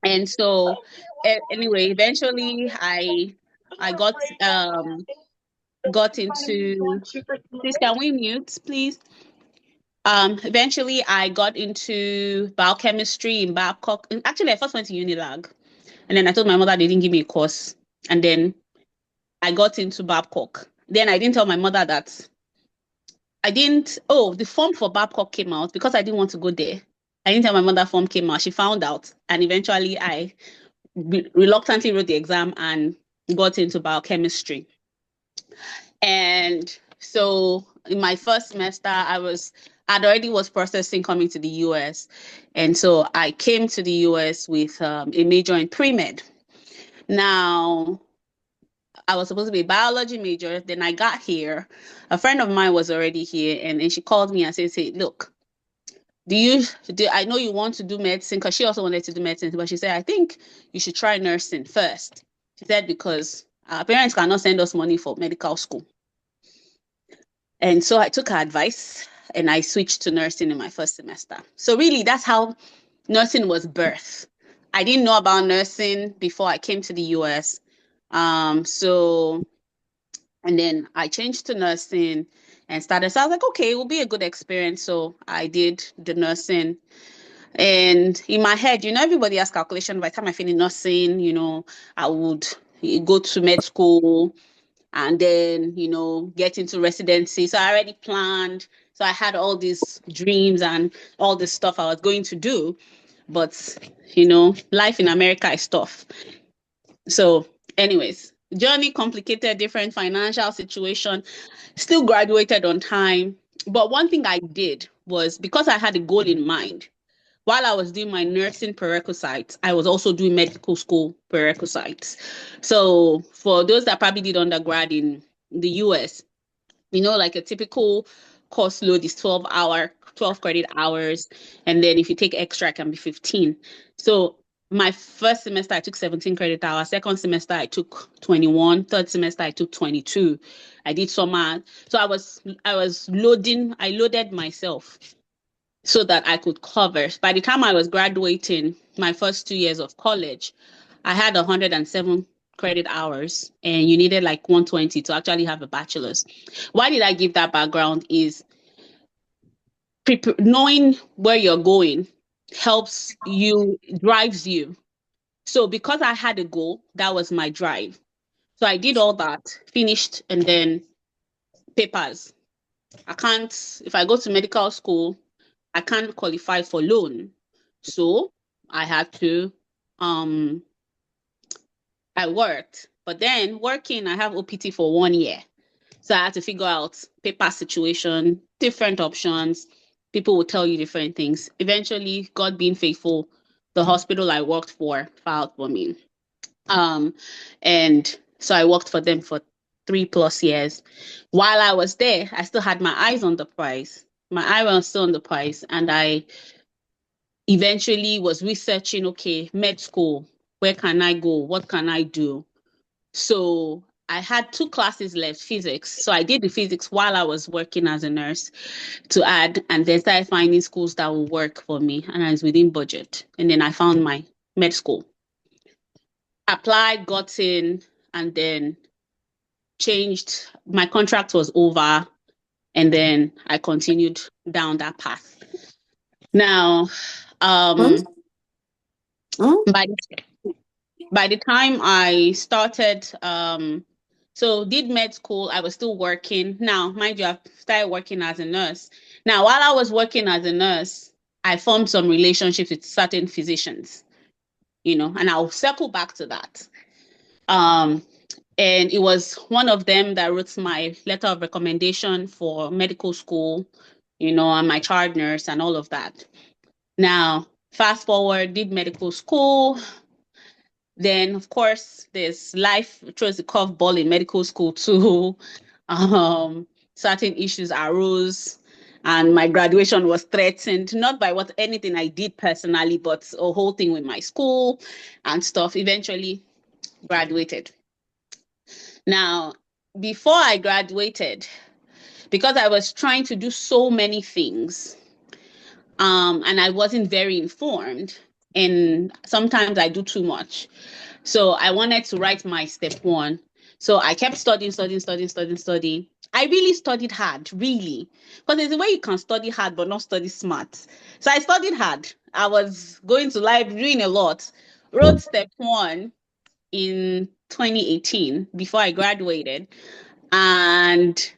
And so anyway, eventually I got into, please can we mute please? Eventually I got into biochemistry in Babcock. Actually, I first went to Unilag, and then I told my mother they didn't give me a course, and then I got into Babcock. Then I didn't tell my mother that I didn't. Oh, the form for Babcock came out because I didn't want to go there. I didn't tell my mother form came out. She found out, and eventually I reluctantly wrote the exam and got into biochemistry. And so in my first semester, I'd already was processing coming to the US. And so I came to the US with a major in pre-med. Now, I was supposed to be a biology major. Then I got here. A friend of mine was already here, and she called me and said, "Hey, look, I know you want to do medicine," because she also wanted to do medicine, but she said, "I think you should try nursing first." She said, because our parents cannot send us money for medical school. And so I took her advice and I switched to nursing in my first semester. So really, that's how nursing was birthed. I didn't know about nursing before I came to the US. So, and then I changed to nursing and started. So I was like, okay, it will be a good experience. So I did the nursing. And in my head, everybody has calculation. By the time I finish nursing, I would go to med school and then, get into residency. So I already planned. So I had all these dreams and all this stuff I was going to do. But, life in America is tough. So, anyways, journey complicated, different financial situation, still graduated on time. But one thing I did was, because I had a goal in mind, while I was doing my nursing prerequisites, I was also doing medical school prerequisites. So for those that probably did undergrad in the US, like a typical course load is 12 credit hours. And then if you take extra, it can be 15. So my first semester, I took 17 credit hours. Second semester, I took 21. Third semester, I took 22. I did summer. So I loaded myself so that I could cover. By the time I was graduating my first 2 years of college, I had 107 credit hours, and you needed like 120 to actually have a bachelor's. Why did I give that background is knowing where you're going helps you, drives you. So because I had a goal, that was my drive. So I did all that, finished, and then papers. If I go to medical school, I can't qualify for loan. So I had to, I worked. But then working, I have OPT for 1 year. So I had to figure out paper situation, different options. People will tell you different things. Eventually, God being faithful, the hospital I worked for filed for me. And so I worked for them for 3+ years. While I was there, I still had my eyes on the prize. My eye was still on the prize, and I eventually was researching, okay, med school, where can I go? What can I do? So I had 2 classes left, physics. So I did the physics while I was working as a nurse to add, and then started finding schools that will work for me, and I was within budget. And then I found my med school. Applied, got in, and then changed. My contract was over, and then I continued down that path. Now, by the time I started, so did med school, I was still working. Now, mind you, I started working as a nurse. Now, while I was working as a nurse, I formed some relationships with certain physicians, and I'll circle back to that. And it was one of them that wrote my letter of recommendation for medical school, and my child nurse and all of that. Now, fast forward, did medical school. Then, of course, there's life throws the curveball in medical school too. Certain issues arose, and my graduation was threatened, not by anything I did personally, but a whole thing with my school and stuff. Eventually, graduated. Now, before I graduated, because I was trying to do so many things, And I wasn't very informed. And sometimes I do too much. So I wanted to write my step one. So I kept studying. I really studied hard, really. Because there's a way you can study hard but not study smart. So I studied hard. I was going to library, doing a lot. Wrote step one in 2018 before I graduated. And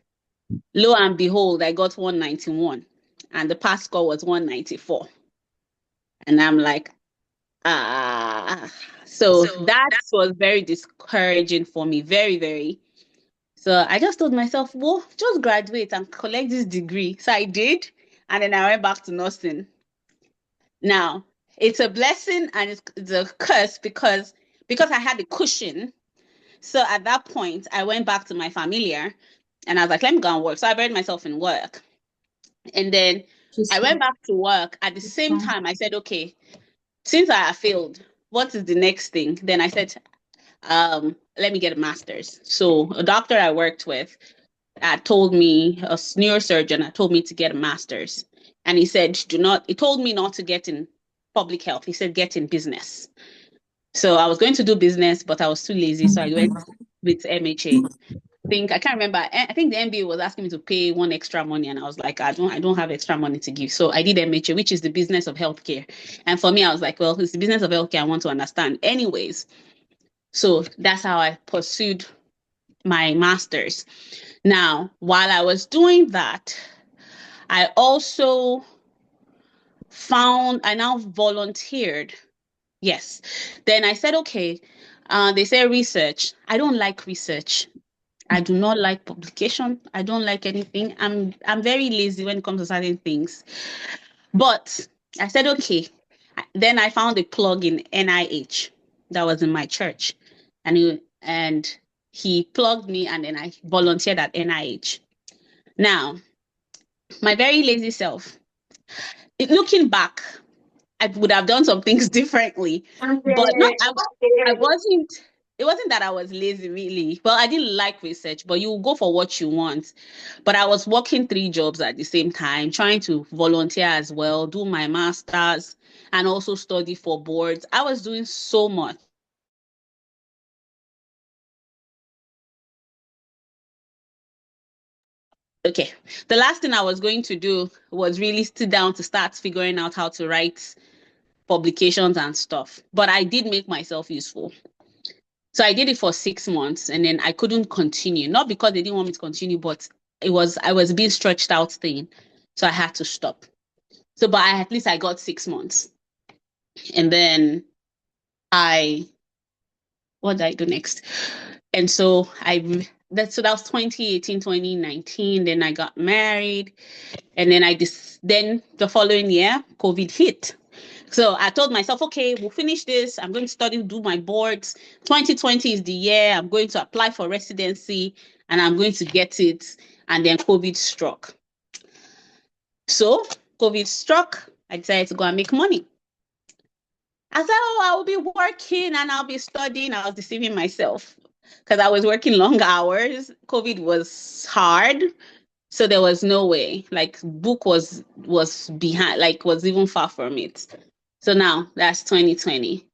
lo and behold, I got 191. And the pass score was 194. And I'm like, ah. So that was very discouraging for me, very, very. So I just told myself, well, just graduate and collect this degree. So I did. And then I went back to nursing. Now, it's a blessing and it's a curse because I had a cushion. So at that point, I went back to my familiar and I was like, let me go and work. So I buried myself in work. And then I went back to work. At the same time, I said, okay, since I have failed, what is the next thing? Then I said, let me get a master's. So a doctor I worked with told me, a neurosurgeon told me to get a master's. And he said, he told me not to get in public health. He said, get in business. So I was going to do business, but I was too lazy. So I went with MHA. I can't remember. I think the MBA was asking me to pay one extra money, and I was like, I don't have extra money to give. So I did MHA, which is the business of healthcare. And for me, I was like, well, it's the business of healthcare I want to understand. Anyways, so that's how I pursued my master's. Now, while I was doing that, I also I now volunteered. Yes. Then I said, okay, they say research. I don't like research. I do not like publication. I don't like anything. I'm very lazy when it comes to certain things. But I said, okay. Then I found a plug in NIH that was in my church. And he plugged me and then I volunteered at NIH. Now, my very lazy self, looking back, I would have done some things differently. But not I wasn't it wasn't that I was lazy really. Well, I didn't like research, but you go for what you want. But I was working 3 jobs at the same time, trying to volunteer as well, do my masters, and also study for boards. I was doing so much. Okay. The last thing I was going to do was really sit down to start figuring out how to write publications and stuff. But I did make myself useful. So I did it for 6 months and then I couldn't continue. Not because they didn't want me to continue, but I was being stretched out thin. So I had to stop. So but at least I got 6 months. And then what did I do next? And so that was 2018, 2019. Then I got married. And then then the following year, COVID hit. So I told myself, okay, we'll finish this. I'm going to study, do my boards. 2020 is the year. I'm going to apply for residency and I'm going to get it. And then COVID struck. So COVID struck. I decided to go and make money. I said, oh, I'll be working and I'll be studying. I was deceiving myself because I was working long hours. COVID was hard. So there was no way. Like book was behind, like was even far from it. So now that's 2020.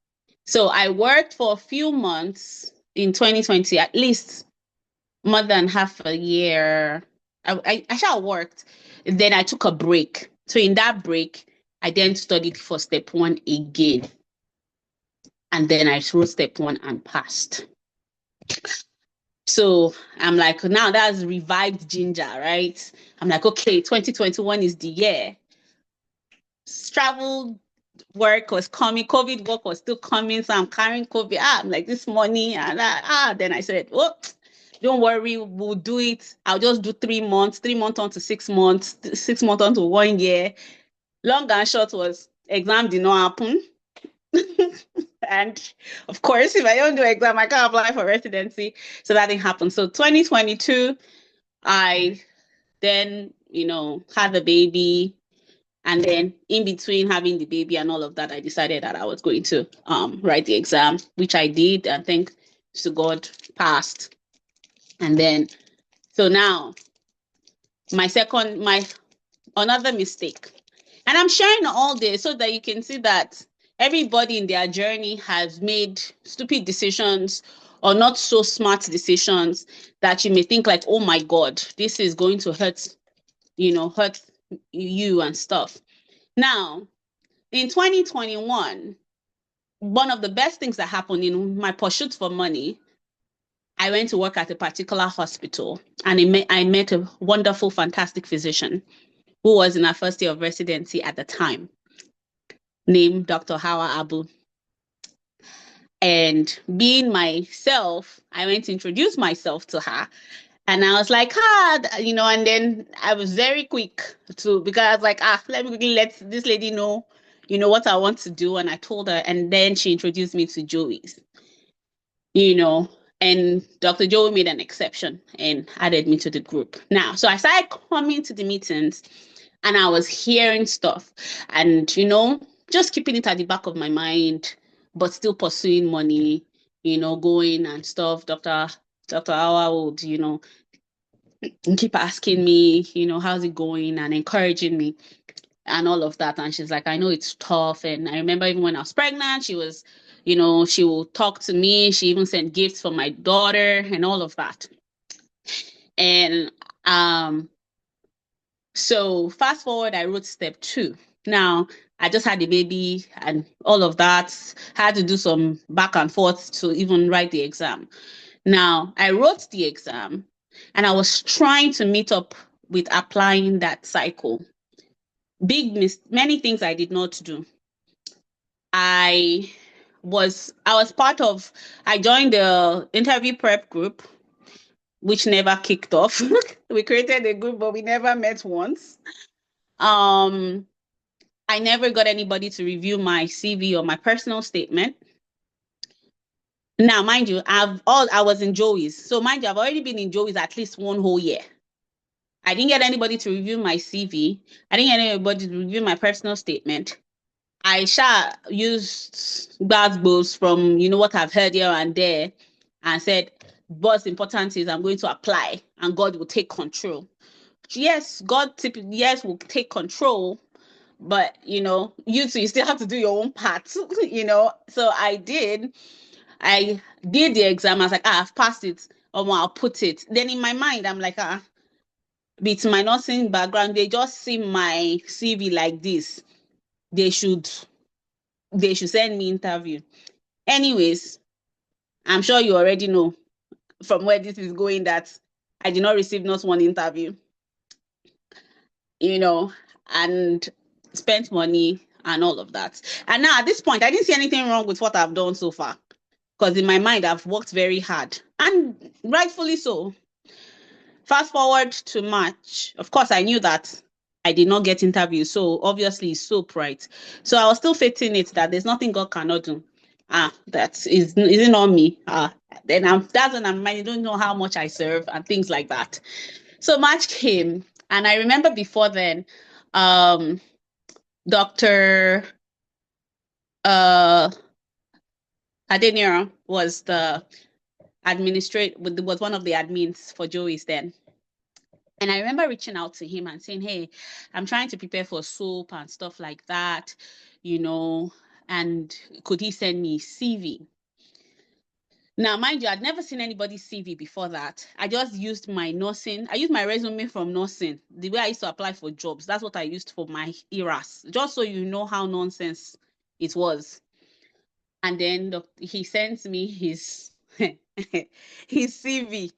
So I worked for a few months in 2020, at least more than half a year. I shall worked. Then I took a break. So in that break, I then studied for step one again. And then I wrote step one and passed. So I'm like, now that's revived ginger, right? I'm like, okay, 2021 is the year. Travel work was coming, COVID work was still coming, so I'm carrying COVID. I'm like, this money, and then I said, oh, don't worry, we'll do it. I'll just do 3 months, 3 months on to 6 months, 6 months on to 1 year. Long and short was exam did not happen. And of course, if I don't do exam, I can't apply for residency. So that didn't happen. So 2022, I then, had the baby. And then in between having the baby and all of that, I decided that I was going to write the exam, which I did. And thanks to God, passed. And then, so now, my another mistake And I'm sharing all this so that you can see that everybody in their journey has made stupid decisions or not so smart decisions that you may think like, oh my God, this is going to hurt, hurt you and stuff. Now, in 2021, one of the best things that happened in my pursuit for money, I went to work at a particular hospital, and I met a wonderful, fantastic physician who was in our first year of residency at the time, named Dr. Hawa Abu. And being myself, I went to introduce myself to her. And I was like, and then I was very quick because I was like, let me quickly let this lady know, what I want to do. And I told her, and then she introduced me to Joey's, and Dr. Joey made an exception and added me to the group. Now, so I started coming to the meetings and I was hearing stuff and, just keeping it at the back of my mind, but still pursuing money, going and stuff. Dr. Awa would, keep asking me, how's it going, and encouraging me and all of that. And she's like, I know it's tough. And I remember even when I was pregnant, she was, she will talk to me. She even sent gifts for my daughter and all of that. And so fast forward, I wrote step 2. Now, I just had a baby and all of that. Had to do some back and forth to even write the exam. Now, I wrote the exam and I was trying to meet up with applying that cycle. Many things I did not do. I joined the interview prep group, which never kicked off. We created a group, but we never met once. I never got anybody to review my CV or my personal statement. Now, mind you, I was in Joey's. So mind you, I've already been in Joey's at least 1 whole year. I didn't get anybody to review my CV. I didn't get anybody to review my personal statement. I used Gbazgbos from, what I've heard here and there and said, what's important is I'm going to apply and God will take control. Yes, will take control, but, you still have to do your own part, So I did the exam. I was like, I've passed it, or I'll put it. Then in my mind, I'm like, with my nursing background, they just see my CV like this. They should send me interview. Anyways, I'm sure you already know from where this is going that I did not receive not one interview, and spent money and all of that. And now at this point, I didn't see anything wrong with what I've done so far, because in my mind, I've worked very hard, and rightfully so. Fast forward to March. Of course, I knew that I did not get interviews, so obviously it's so bright. So I was still faithing it that there's nothing God cannot do. That isn't on me. Then that's when I don't know how much I serve and things like that. So March came, and I remember before then, Dr. Adedoyin was was one of the admins for Joey's then. And I remember reaching out to him and saying, hey, I'm trying to prepare for soap and stuff like that, and could he send me CV? Now, mind you, I'd never seen anybody's CV before that. I just used my nursing. I used my resume from nursing, the way I used to apply for jobs. That's what I used for my ERAS, just so you know how nonsense it was. And then he sends me his CV.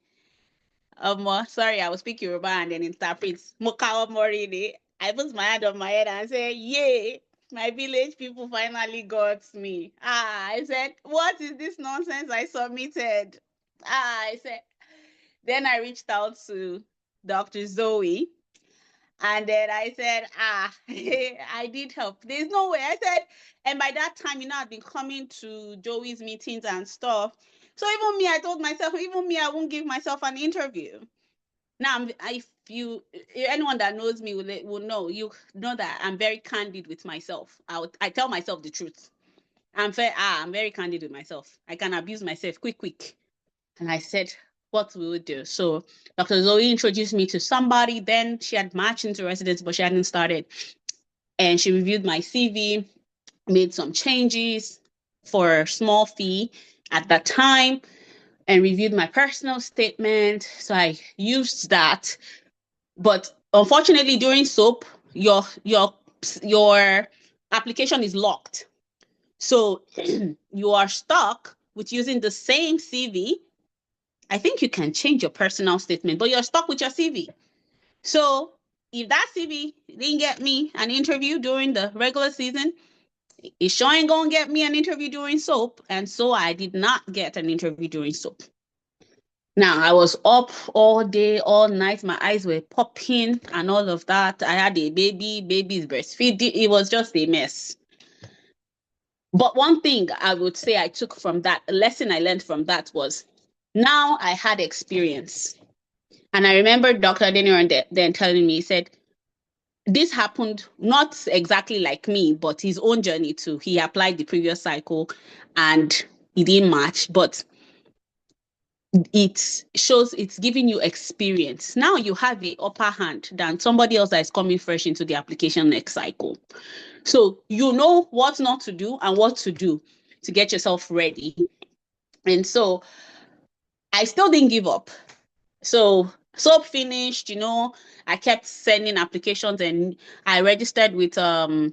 Sorry, I will speak Yoruba and then interpret. I put my hand on my head and say, yay, my village people finally got me. I said, what is this nonsense I submitted? I said, then I reached out to Dr. Zoe. And then I said, I did help. There's no way. I said, and by that time, I'd been coming to Joey's meetings and stuff. So even me, I told myself, I won't give myself an interview. Now, anyone that knows me will know, that I'm very candid with myself. I tell myself the truth. I'm very candid with myself. I can abuse myself quick. And I said, what we would do. So Dr. Zoe introduced me to somebody. Then she had marched into residence, but she hadn't started. And she reviewed my CV, made some changes for a small fee at that time, and reviewed my personal statement. So I used that. But unfortunately, during SOAP, your application is locked. So you are stuck with using the same CV. I think you can change your personal statement, but you're stuck with your CV. So if that CV didn't get me an interview during the regular season, it sure ain't gonna get me an interview during SOAP. And so I did not get an interview during SOAP. Now I was up all day, all night. My eyes were popping and all of that. I had a baby's breastfeeding. It was just a mess. But one thing I would say I took from that, a lesson I learned from that was now I had experience. And I remember Dr. Adedoyin then telling me, he said, this happened not exactly like me, but his own journey too. He applied the previous cycle and he didn't match, but it shows it's giving you experience. Now you have the upper hand than somebody else that is coming fresh into the application next cycle. So you know what not to do and what to do to get yourself ready. And so I still didn't give up. So SOAP finished, I kept sending applications and I registered with the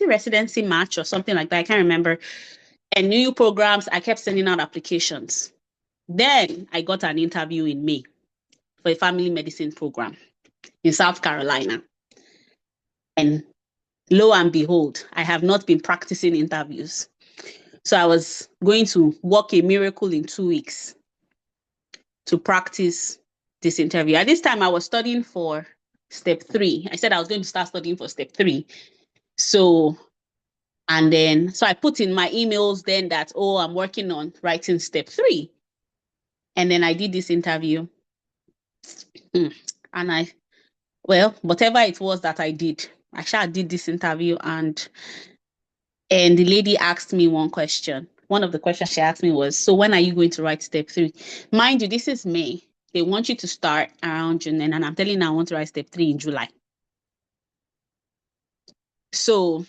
residency match or something like that. I can't remember. And new programs, I kept sending out applications. Then I got an interview in May for a family medicine program in South Carolina. And lo and behold, I have not been practicing interviews. So I was going to work a miracle in 2 weeks to practice this interview. At this time, I was studying for step 3. I said I was going to start studying for step 3. So I put in my emails then that, I'm working on writing step 3. And then I did this interview. And whatever it was that I did, I did this interview and the lady asked me one question. One of the questions she asked me was, so when are you going to write step 3? Mind you, this is May. They want you to start around June, and I'm telling you, I want to write step 3 in July. So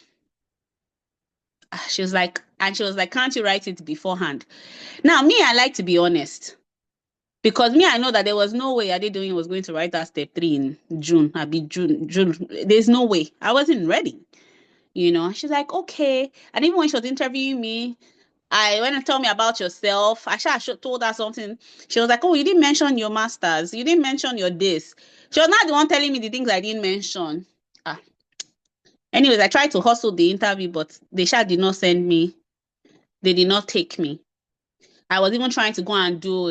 she was like, can't you write it beforehand? Now, me, I like to be honest. Because me, I know that there was no way Adedoyin was going to write that step 3 in June. June. There's no way. I wasn't ready. She's like, okay. And even when she was interviewing me, when you tell me about yourself, I told her something. She was like, oh, you didn't mention your masters. You didn't mention your this. She was not the one telling me the things I didn't mention. Anyways, I tried to hustle the interview, but they did not send me. They did not take me. I was even trying to go and do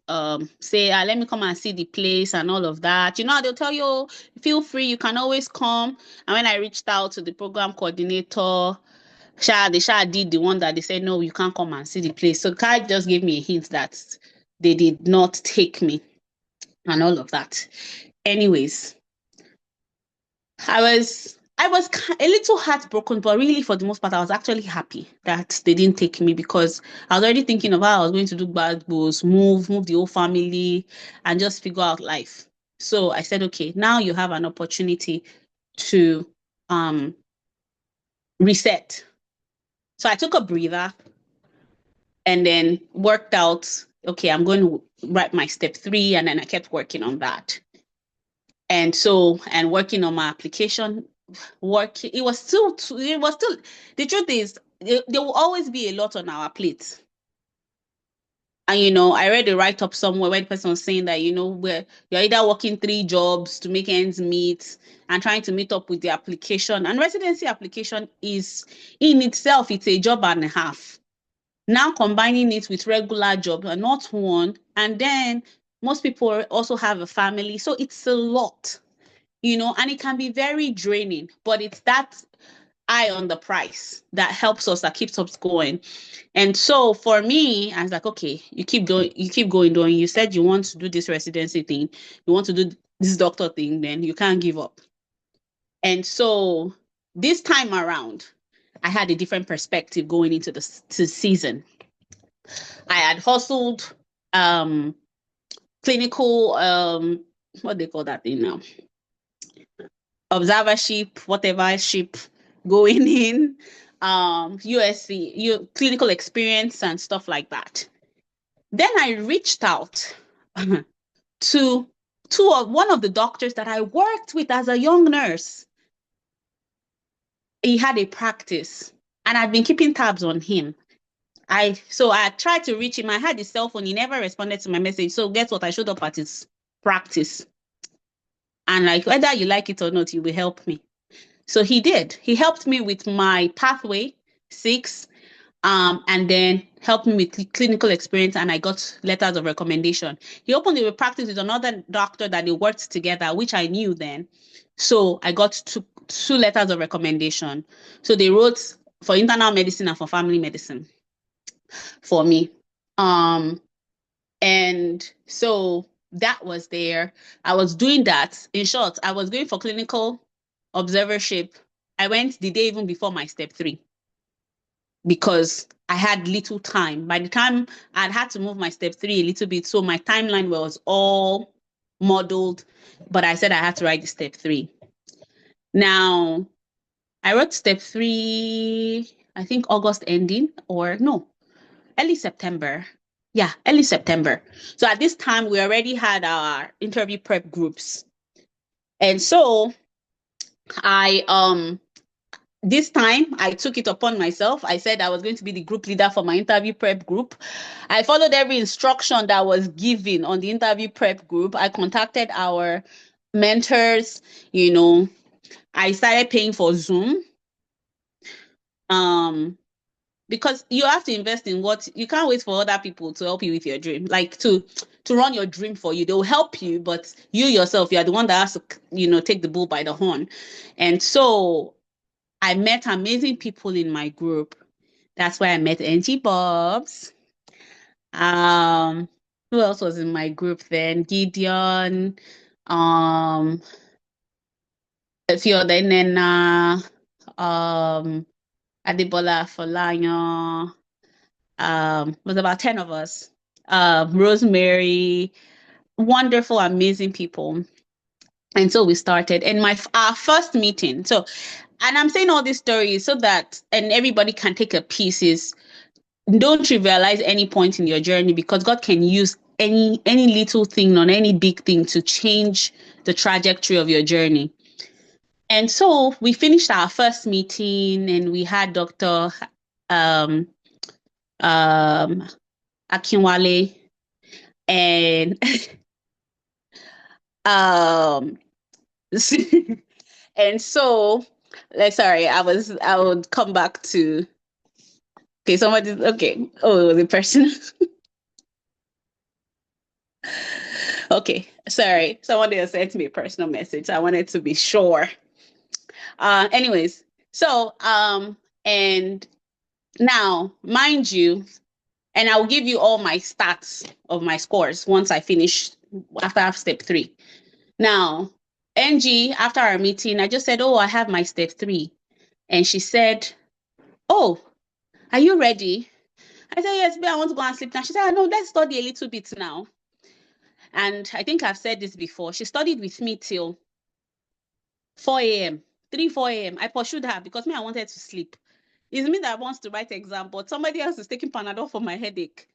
let me come and see the place and all of that. They'll tell you, feel free, you can always come. And when I reached out to the program coordinator, they did the one that they said, no, you can't come and see the place. So Kai just gave me a hint that they did not take me and all of that. Anyways, I was a little heartbroken, but really for the most part, I was actually happy that they didn't take me because I was already thinking of how I was going to do bad goals, move the whole family and just figure out life. So I said, okay, now you have an opportunity to reset. So I took a breather and then worked out, okay, I'm going to write my step 3. And then I kept working on that. And working on my application, it was still, the truth is, there will always be a lot on our plate. And, I read a write-up somewhere where the person was saying that, where you're either working 3 jobs to make ends meet and trying to meet up with the application. And residency application is, in itself, it's a job and a half. Now combining it with regular job and not one. And then most people also have a family. So it's a lot, and it can be very draining, but it's that eye on the price that helps us, that keeps us going. And so for me, I was like, okay, you keep going, doing. You said you want to do this residency thing, you want to do this doctor thing, then you can't give up. And so this time around, I had a different perspective going into the season. I had hustled clinical, what they call that thing now? Observership, whatever ship. going in, USC, clinical experience and stuff like that. Then I reached out to one of the doctors that I worked with as a young nurse. He had a practice, and I've been keeping tabs on him. So I tried to reach him. I had his cell phone. He never responded to my message. So guess what? I showed up at his practice. And like, whether you like it or not, you will help me. So he did. He helped me with my pathway 6, and then helped me with clinical experience, and I got letters of recommendation. He opened a practice with another doctor that they worked together, which I knew then. So I got two letters of recommendation. So they wrote for internal medicine and for family medicine for me. And so that was there. I was doing that. In short, I was going for clinical observership. I went the day even before my step 3 because I had little time. By the time I'd had to move my step 3 a little bit, so my timeline was all modeled, but I said I had to write the step 3. Now, I wrote step 3, I think August ending, or no, early September. Yeah, early September. So at this time, we already had our interview prep groups. And so this time I took it upon myself. I said I was going to be the group leader for my interview prep group. I followed every instruction that was given on the interview prep group. I contacted our mentors, I started paying for Zoom. Because you have to invest in what you can't wait for other people to help you with your dream, like to run your dream for you. They'll help you, but you yourself, you are the one that has to, take the bull by the horn. And so I met amazing people in my group. That's why I met Angie Bobs. Who else was in my group then? Gideon, a few other Nena, Adebola Folanyo. Was about 10 of us. Rosemary, wonderful, amazing people. And so we started. And our first meeting. So, and I'm saying all these stories so that and everybody can take a piece. Is don't trivialize any point in your journey, because God can use any little thing on any big thing to change the trajectory of your journey. And so we finished our first meeting, and we had Dr. Akinwale, and and so sorry, I would come back to okay. Oh, it was a person. Okay, sorry, someone else sent me a personal message. I wanted to be sure. Anyways, so and now, mind you, and I'll give you all my stats of my scores once I finish after step 3. Now, Angie, after our meeting, I just said, "Oh, I have my step 3." And she said, "Oh, are you ready?" I said, "Yes, but I want to go and sleep now." She said, "No, let's study a little bit now." And I think I've said this before. She studied with me till 4 a.m., 4 a.m. I pursued her because I wanted to sleep. It's me that wants to write exam, but somebody else is taking Panadol for my headache.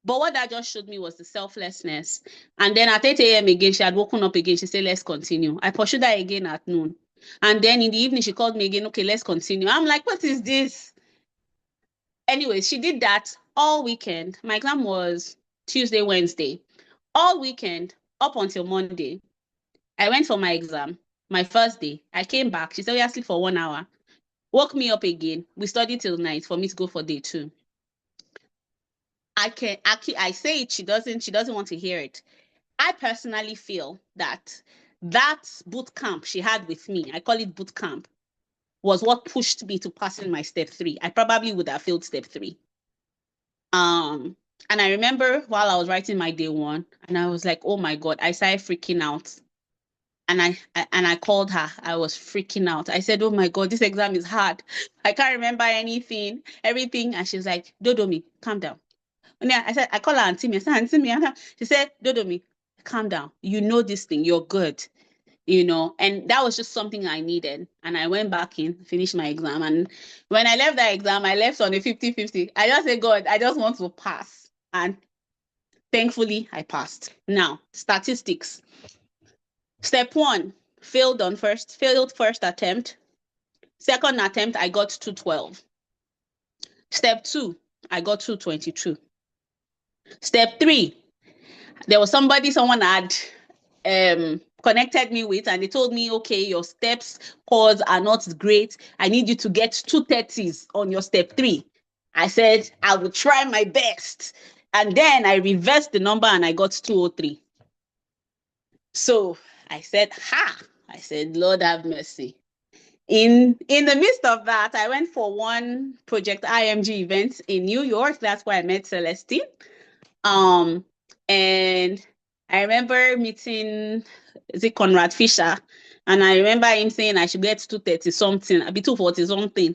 But what that just showed me was the selflessness. And then at 8 a.m. again, she had woken up again. She said, "Let's continue." I pursued her again at noon. And then in the evening, she called me again. "Okay, let's continue." I'm like, "What is this?" Anyways, she did that all weekend. My exam was Tuesday, Wednesday. All weekend, up until Monday. I went for my exam. My first day, I came back. She said, "We are asleep for 1 hour." Woke me up again. We studied till night for me to go for day 2. I say it, she doesn't want to hear it. I personally feel that boot camp she had with me, I call it boot camp, was what pushed me to passing my step 3. I probably would have failed step 3. And I remember while I was writing my day 1, and I was like, "Oh my God," I started freaking out. And I called her. I was freaking out. I said, "Oh my God, this exam is hard. I can't remember everything." And she's like, "Dodomi, calm down." And I said, I call her Auntie Me. I said, "Auntie Me." She said, "Dodomi, calm down. You know this thing. You're good." and that was just something I needed. And I went back in, finished my exam. And when I left that exam, I left on a 50-50. I just said, God, I just want to pass. And thankfully, I passed. Now, statistics. Step 1, failed first attempt. Second attempt, I got 212. Step 2, I got 222. Step 3, there was someone had connected me with, and they told me, okay, your steps scores are not great. I need you to get 230s on your step 3. I said, I will try my best. And then I reversed the number and I got 203. So I said, I said, Lord have mercy. In the midst of that, I went for one Project IMG event in New York. That's where I met Celestine. And I remember meeting, is it Conrad Fisher? And I remember him saying I should get 230 something, I'll be 240 something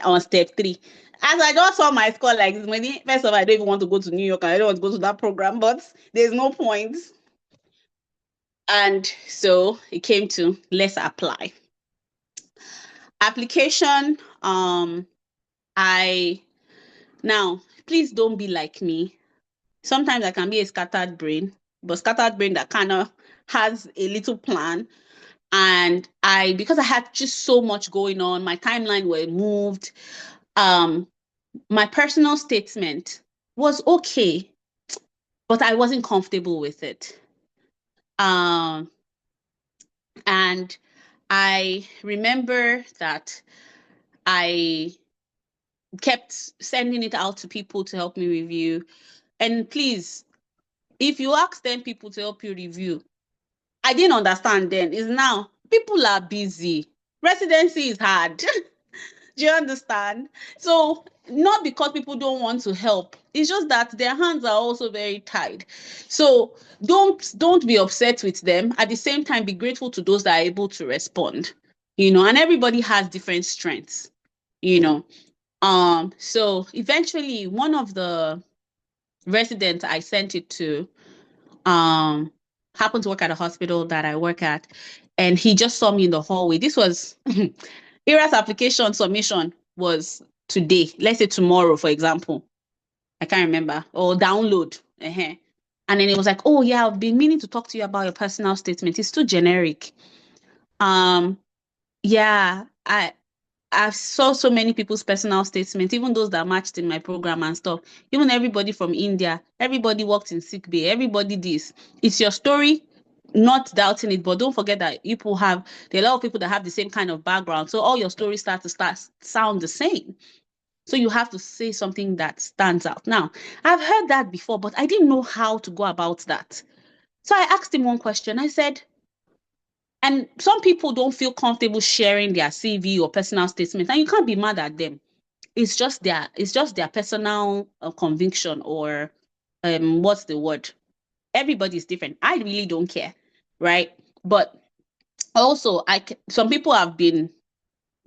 on step 3. As I just saw my score like this, first of all, I don't even want to go to New York. I don't want to go to that program, but there's no point. And so it came to, let's apply. Application, now, please don't be like me. Sometimes I can be a scattered brain, but scattered brain that kind of has a little plan. And because I had just so much going on, my timeline were moved. My personal statement was okay, but I wasn't comfortable with it. And I remember that I kept sending it out to people to help me review. And please, if you ask 10 people to help you review, I didn't understand then. Is now people are busy. Residency is hard. Do you understand? So not because people don't want to help. It's just that their hands are also very tied. So don't be upset with them. At the same time, be grateful to those that are able to respond. And everybody has different strengths. So eventually one of the residents I sent it to happened to work at a hospital that I work at, and he just saw me in the hallway. This was ERAS application submission was today. Let's say tomorrow, for example. I can't remember. Or download. And then it was like, oh yeah, I've been meaning to talk to you about your personal statement. It's too generic. Yeah, I've saw so many people's personal statements, even those that matched in my program and stuff. Even everybody from India, everybody worked in sick bay, everybody this. It's your story, not doubting it, but don't forget that there are a lot of people that have the same kind of background. So all your stories start to sound the same. So you have to say something that stands out. Now, I've heard that before, but I didn't know how to go about that. So I asked him one question. I said, and some people don't feel comfortable sharing their CV or personal statement, and you can't be mad at them. It's just their personal conviction, or what's the word? Everybody's different. I really don't care, right? But also, some people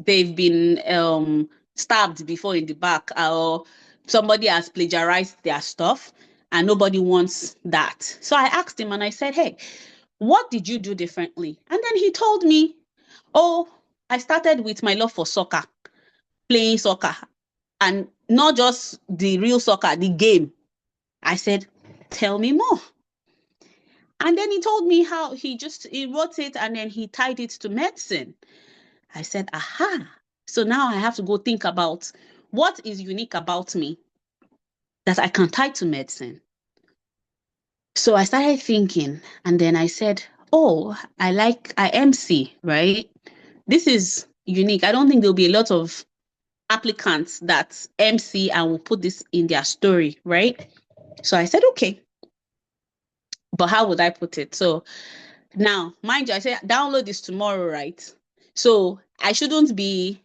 they've been stabbed before in the back, or somebody has plagiarized their stuff, and nobody wants that. So I asked him and I said, hey, what did you do differently? And then he told me, oh, I started with my love for soccer, playing soccer, and not just the real soccer, the game. I said, tell me more. And then he told me how he wrote it and then he tied it to medicine. I said, aha. So now I have to go think about what is unique about me that I can tie to medicine. So I started thinking, and then I said, oh, I MC, right? This is unique. I don't think there'll be a lot of applicants that MC and will put this in their story, right? So I said, okay, but how would I put it? So now, mind you, I said, download this tomorrow, right? So I shouldn't be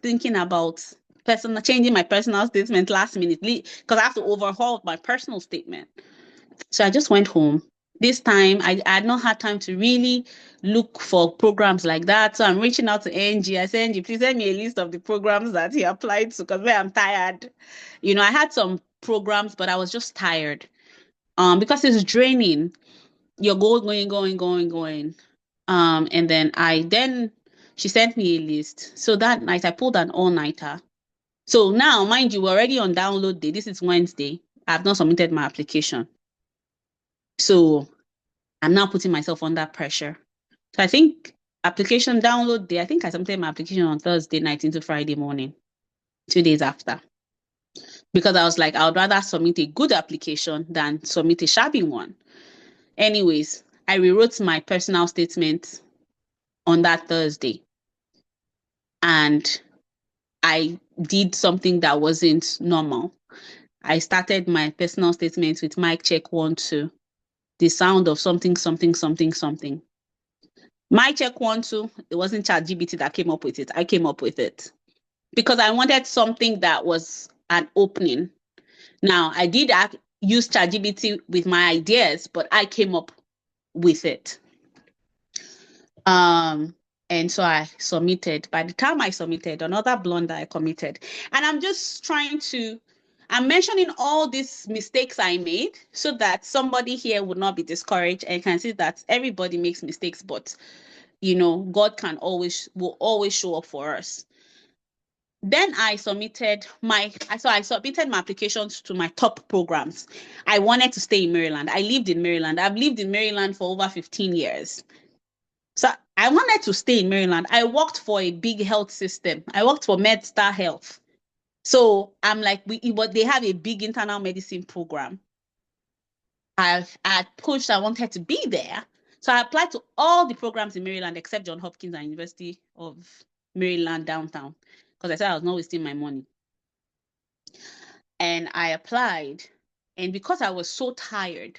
thinking about changing my personal statement last minute, because I have to overhaul my personal statement. So I just went home. This time, I had not had time to really look for programs like that. So I'm reaching out to Angie. I said, Angie, please send me a list of the programs that he applied to, because I'm tired. I had some programs, but I was just tired because it's draining. you're going. And then she sent me a list. So that night I pulled an all-nighter. So now, mind you, we're already on download day. This is Wednesday. I've not submitted my application. So I'm now putting myself under pressure. So I think application download day, I think I submitted my application on Thursday night into Friday morning, 2 days after. Because I was like, I would rather submit a good application than submit a shabby one. Anyways, I rewrote my personal statement on that Thursday. And I did something that wasn't normal. I started my personal statement with mic check 1, 2, the sound of something, something, something, something. Mic check 1, 2, it wasn't ChatGPT that came up with it. I came up with it because I wanted something that was an opening. Now, I did use ChatGPT with my ideas, but I came up with it. And so I submitted. By the time I submitted, another blunder I committed. And I'm mentioning all these mistakes I made so that somebody here would not be discouraged and can see that everybody makes mistakes, but God will always show up for us. Then I submitted my applications to my top programs. I wanted to stay in Maryland. I lived in Maryland. I've lived in Maryland for over 15 years. So I wanted to stay in Maryland. I worked for a big health system. I worked for MedStar Health. So I'm like, they have a big internal medicine program. I pushed, I wanted to be there. So I applied to all the programs in Maryland except Johns Hopkins and University of Maryland downtown because I said I was not wasting my money. And I applied. And because I was so tired,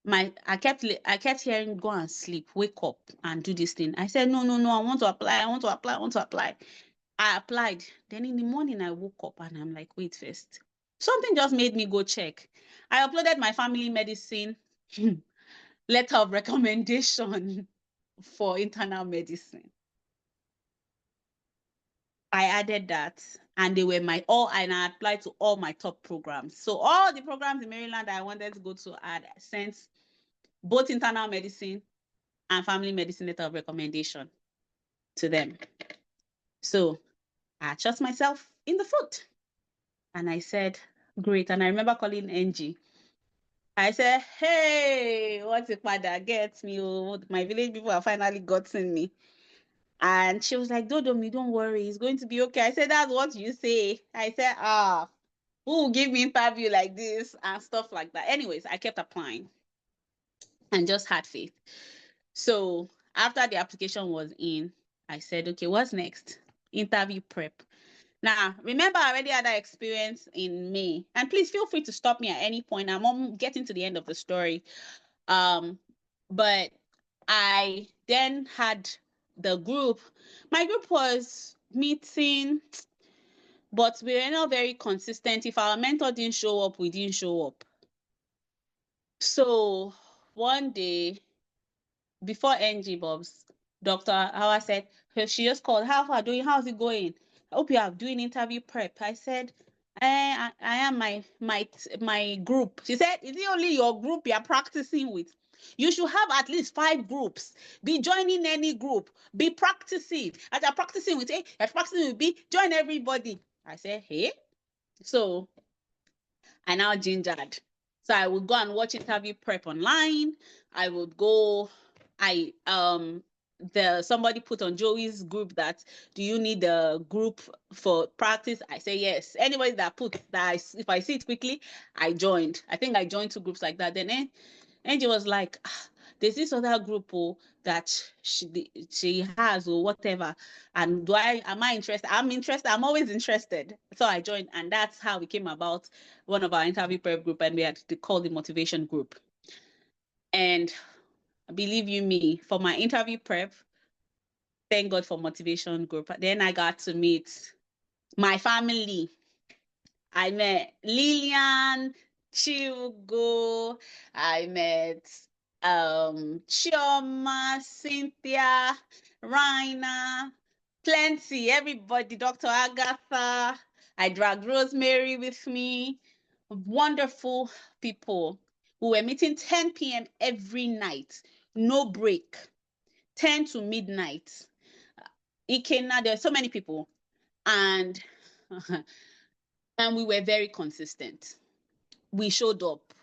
I kept hearing, go and sleep, wake up and do this thing. I said, no, I want to apply. I applied. Then in the morning, I woke up and I'm like, wait first. Something just made me go check. I uploaded my family medicine letter of recommendation for internal medicine. I added that and they were and I applied to all my top programs. So all the programs in Maryland I wanted to go to, I sent both internal medicine and family medicine letter of recommendation to them. So I shot myself in the foot. And I said, great. And I remember calling Angie. I said, hey, what's it father? Get me. Oh, my village people have finally gotten me. And she was like, Dodomi, don't worry. It's going to be okay. I said, that's what you say. I said, who will give me interview like this and stuff like that. Anyways, I kept applying and just had faith. So after the application was in, I said, okay, what's next? Interview prep. Now, remember, I already had that experience in May. And please feel free to stop me at any point. I'm getting to the end of the story. But I then had the group. My group was meeting, but we were not very consistent. If our mentor didn't show up, we didn't show up. So one day, before NG Bobs, Dr. Hawa said, she just called, how far doing? How's it going? I hope you are doing interview prep. I said, I am my group. She said, is it only your group you're practicing with? You should have at least 5 groups. Be joining any group. Be practicing. As you're practicing with A, you're practicing with B, join everybody. I said, hey. So I now gingered. So I would go and watch interview prep online. I would go, somebody put on Joey's group that, do you need a group for practice? I say yes. Anybody that put that, if I see it quickly, I joined. I think I joined 2 groups like that. Then Angie was like, there's this other group that she has or whatever. And am I interested? I'm interested. I'm always interested. So I joined, and that's how we came about one of our interview prep group, and we had to call the motivation group. And believe you me, for my interview prep, thank God for motivation group. Then I got to meet my family. I met Lillian, Chiugo, I met Chioma, Cynthia, Raina, plenty, everybody, Dr. Agatha. I dragged Rosemary with me. Wonderful people. We were meeting 10 p.m. every night, no break, 10 to midnight. Ikena, there are so many people, and and we were very consistent. We showed up.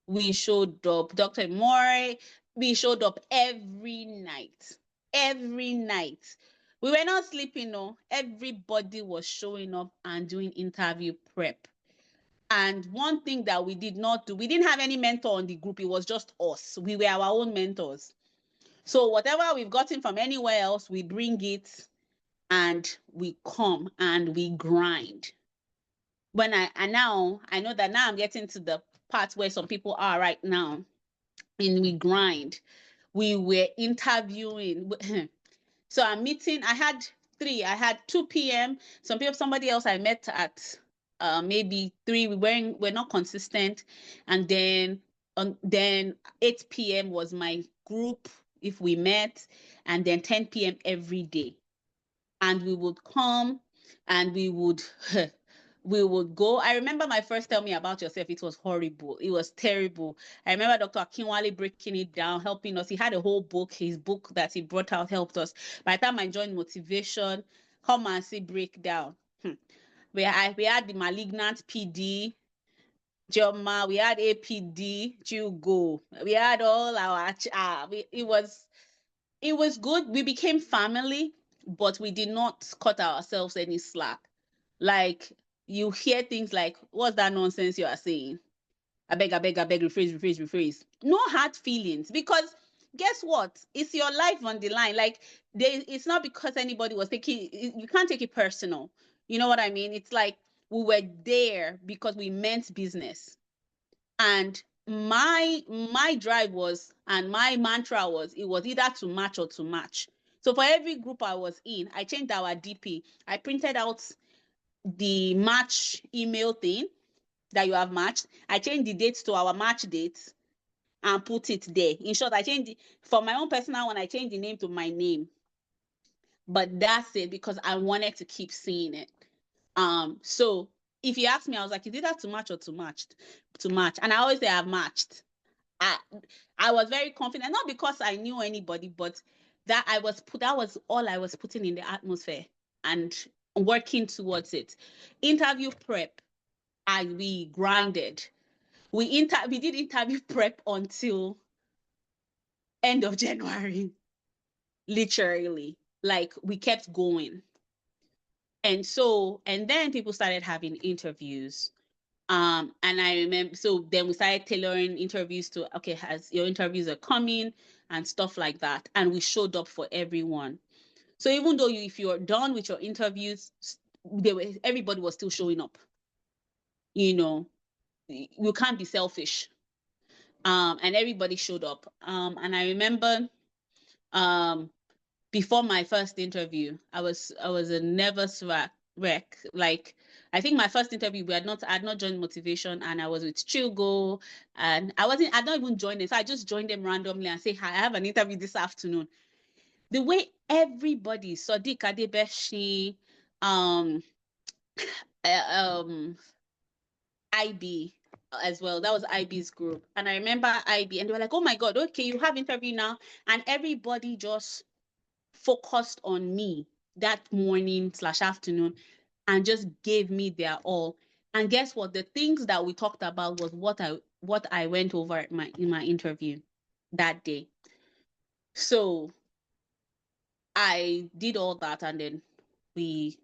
We showed up. Dr. More, we showed up every night. Every night. We were not sleeping, no. Everybody was showing up and doing interview prep. And one thing that we did not do, we didn't have any mentor on the group. It was just us. We were our own mentors. So whatever we've gotten from anywhere else, we bring it and we come and we grind. Now I know that now I'm getting to the part where some people are right now, and we grind. We were interviewing. So I'm meeting. I had 2 p.m. Somebody else I met at maybe 3. We're not consistent, and then 8 p.m. was my group if we met, and then 10 p.m. every day. And we would come and we would go. I remember my first Tell Me About Yourself. It was horrible. It was terrible. I remember Dr. Akinwale breaking it down, helping us. He had a whole book. His book that he brought out helped us. By the time I joined Motivation, come and see breakdown. We had the Malignant PD, Joma. We had APD, Jugo. We had all our. It was good. We became family, but we did not cut ourselves any slack. Like, you hear things like, what's that nonsense you are saying? I beg, rephrase. No hard feelings, because guess what? It's your life on the line. Like, it's not because anybody was taking, you can't take it personal. You know what I mean? It's like we were there because we meant business. And my drive was, and my mantra was, it was either to match or to match. So for every group I was in, I changed our DP. I printed out the match email thing that you have matched. I changed the dates to our match dates and put it there. In short, I changed for my own personal one, I changed the name to my name. But that's it, because I wanted to keep seeing it. So if you ask me, I was like, is it that to match or to match? To match. And I always say I've matched. I was very confident, not because I knew anybody, but that was all I was putting in the atmosphere and working towards it. Interview prep, and we grinded. We did interview prep until end of January, literally. Like, we kept going. And then people started having interviews. And I remember, so then we started tailoring interviews to, okay, as your interviews are coming and stuff like that. And we showed up for everyone. So even though if you're done with your interviews, everybody was still showing up. You can't be selfish. And everybody showed up. And I remember, before my first interview, I was a nervous wreck. Like, I think my first interview, I had not joined Motivation, and I was with Chilgo, and I don't even join them. So I just joined them randomly and say, hi, I have an interview this afternoon. The way everybody, Sadiq Adebeshi, IB as well. That was IB's group. And I remember IB, and they were like, oh my God, okay, you have interview now. And everybody just focused on me that morning / afternoon and just gave me their all. And guess what? The things that we talked about was what I went over in my interview that day. So I did all that, and then we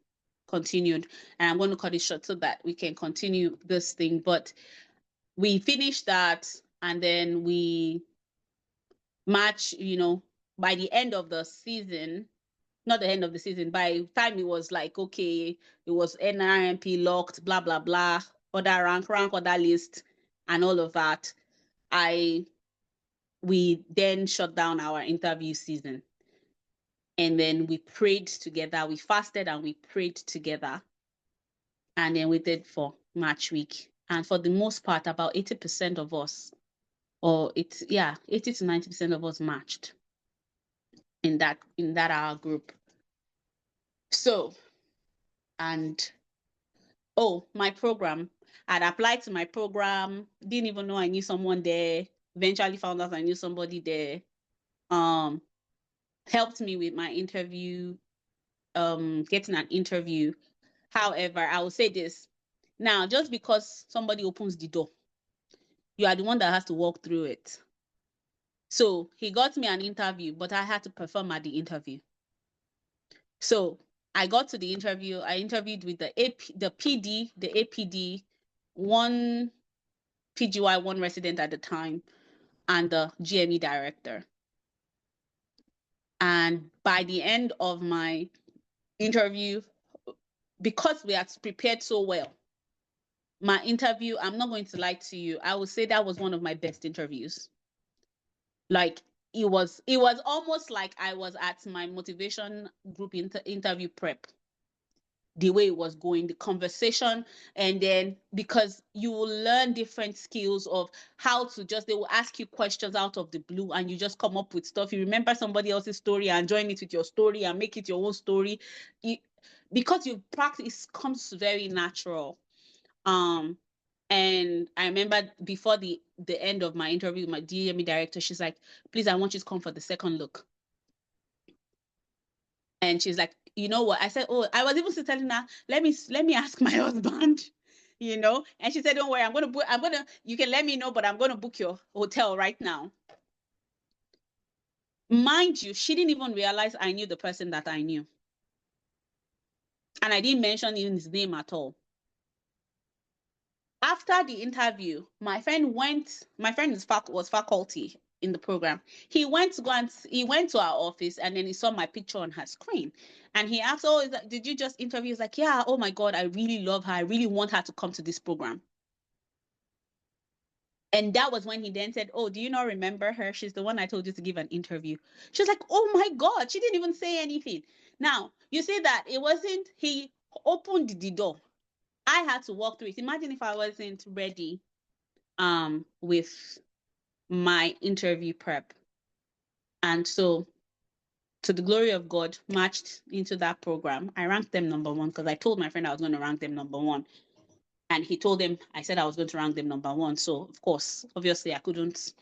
continued. And I'm going to cut it short so that we can continue this thing. But we finished that, and then we match, by the end of the season, not the end of the season, by the time it was like, okay, it was NRMP locked, blah, blah, blah, other rank, other list, and all of that. We then shut down our interview season. And then we prayed together. We fasted and we prayed together. And then we did for March week. And for the most part, about 80% of us, 80 to 90% of us matched in that our group. So, and Oh, my program. I'd applied to my program, didn't even know I knew someone there. Eventually found out I knew somebody there. Um, Helped me with my interview, getting an interview. However, I will say this. Now, just because somebody opens the door, you are the one that has to walk through it. So he got me an interview, but I had to perform at the interview. So I got to the interview. I interviewed with the PD, the APD, one PGY, one resident at the time, and the GME director. And by the end of my interview, because we had prepared so well, my interview, I'm not going to lie to you, I would say that was one of my best interviews. Like it was almost like I was at my motivation group interview prep, the way it was going, the conversation. And then because you will learn different skills of how to just, they will ask you questions out of the blue and you just come up with stuff. You remember somebody else's story and join it with your story and make it your own story. You, because you practice, comes very natural. um and I remember before the end of my interview with my DME director, she's like, please, I want you to come for the second look. And she's like, you know what? I said, oh, I was even still telling her, let me ask my husband, And she said, don't worry, you can let me know, but I'm gonna book your hotel right now. Mind you, she didn't even realize I knew the person that I knew. And I didn't mention even his name at all. After the interview, my friend was faculty in the program. He went to our office and then he saw my picture on her screen. And he asked, oh, did you just interview? He's like, yeah, oh my God, I really love her. I really want her to come to this program. And that was when he then said, oh, do you not remember her? She's the one I told you to give an interview. She's like, oh my God, she didn't even say anything. Now, you see that it wasn't, he opened the door. I had to walk through it. Imagine if I wasn't ready with my interview prep. And so, to the glory of God, matched into that program. I ranked them number one because I told my friend I was going to rank them number one. And he told them, I said I was going to rank them number one. So, of course, obviously, I couldn't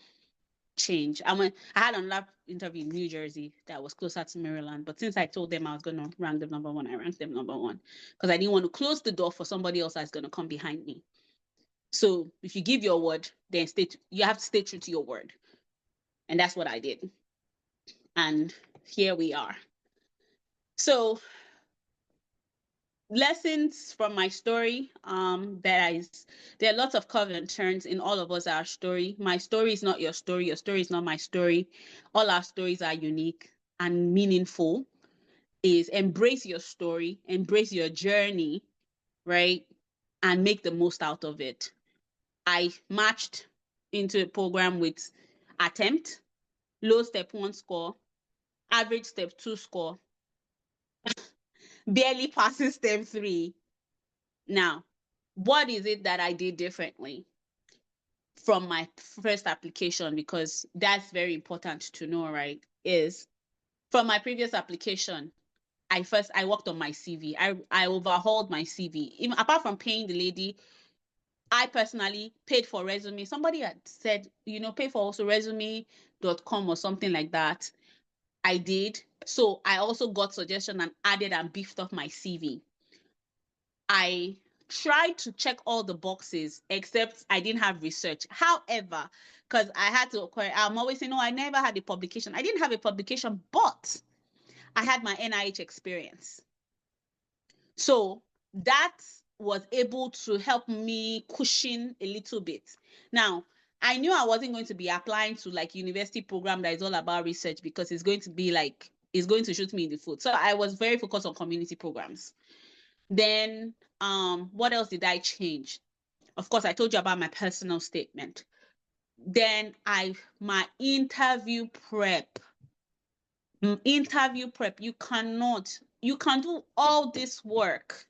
change. I had another interview in New Jersey that was closer to Maryland. But since I told them I was going to rank them number one, I ranked them number one because I didn't want to close the door for somebody else that's going to come behind me. So if you give your word, then you have to stay true to your word. And that's what I did. And here we are. So lessons from my story, there are lots of current turns in all of us, our story. My story is not your story. Your story is not my story. All our stories are unique and meaningful. Is embrace your story, embrace your journey, right? And make the most out of it. I matched into a program with attempt, low step 1 score, average step 2 score, barely passing step 3. Now, what is it that I did differently from my first application? Because that's very important to know, right? Is from my previous application, I worked on my CV. I overhauled my CV. Even apart from paying the lady, I personally paid for resume. Somebody had said, pay for also resume.com or something like that. I did. So I also got suggestion and added and beefed up my CV. I tried to check all the boxes except I didn't have research. However, because I'm always saying, no, I never had a publication. I didn't have a publication, but I had my NIH experience. So that was able to help me cushion a little bit. Now, I knew I wasn't going to be applying to like university program that is all about research because it's going to shoot me in the foot. So I was very focused on community programs. Then, what else did I change? Of course, I told you about my personal statement. Then my interview prep. You can do all this work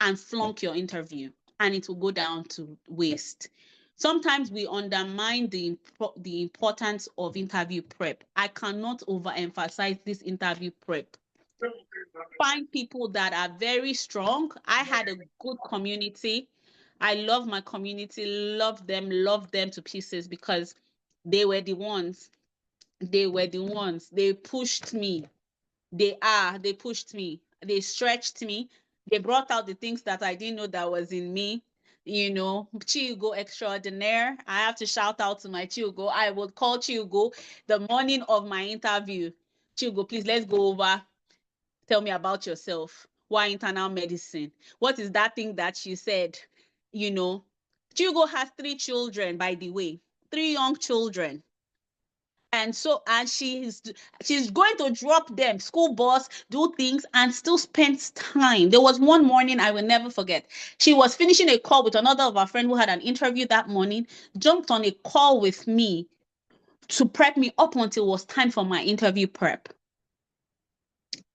and flunk your interview and it will go down to waste. Sometimes we undermine the importance of interview prep. I cannot overemphasize this interview prep. find people that are very strong. I had a good community. I love my community, love them to pieces because they were the ones. They were the ones. They pushed me. They pushed me. They stretched me. They brought out the things that I didn't know that was in me. Chiugo extraordinaire. I have to shout out to my Chiugo. I would call Chiugo the morning of my interview. Chiugo, please, let's go over. Tell me about yourself. Why internal medicine? What is that thing that you said? You know, Chiugo has 3 children, by the way, 3 young children. And she's going to drop them, school bus, do things, and still spends time. There was one morning I will never forget. She was finishing a call with another of our friends who had an interview that morning, jumped on a call with me to prep me up until it was time for my interview prep.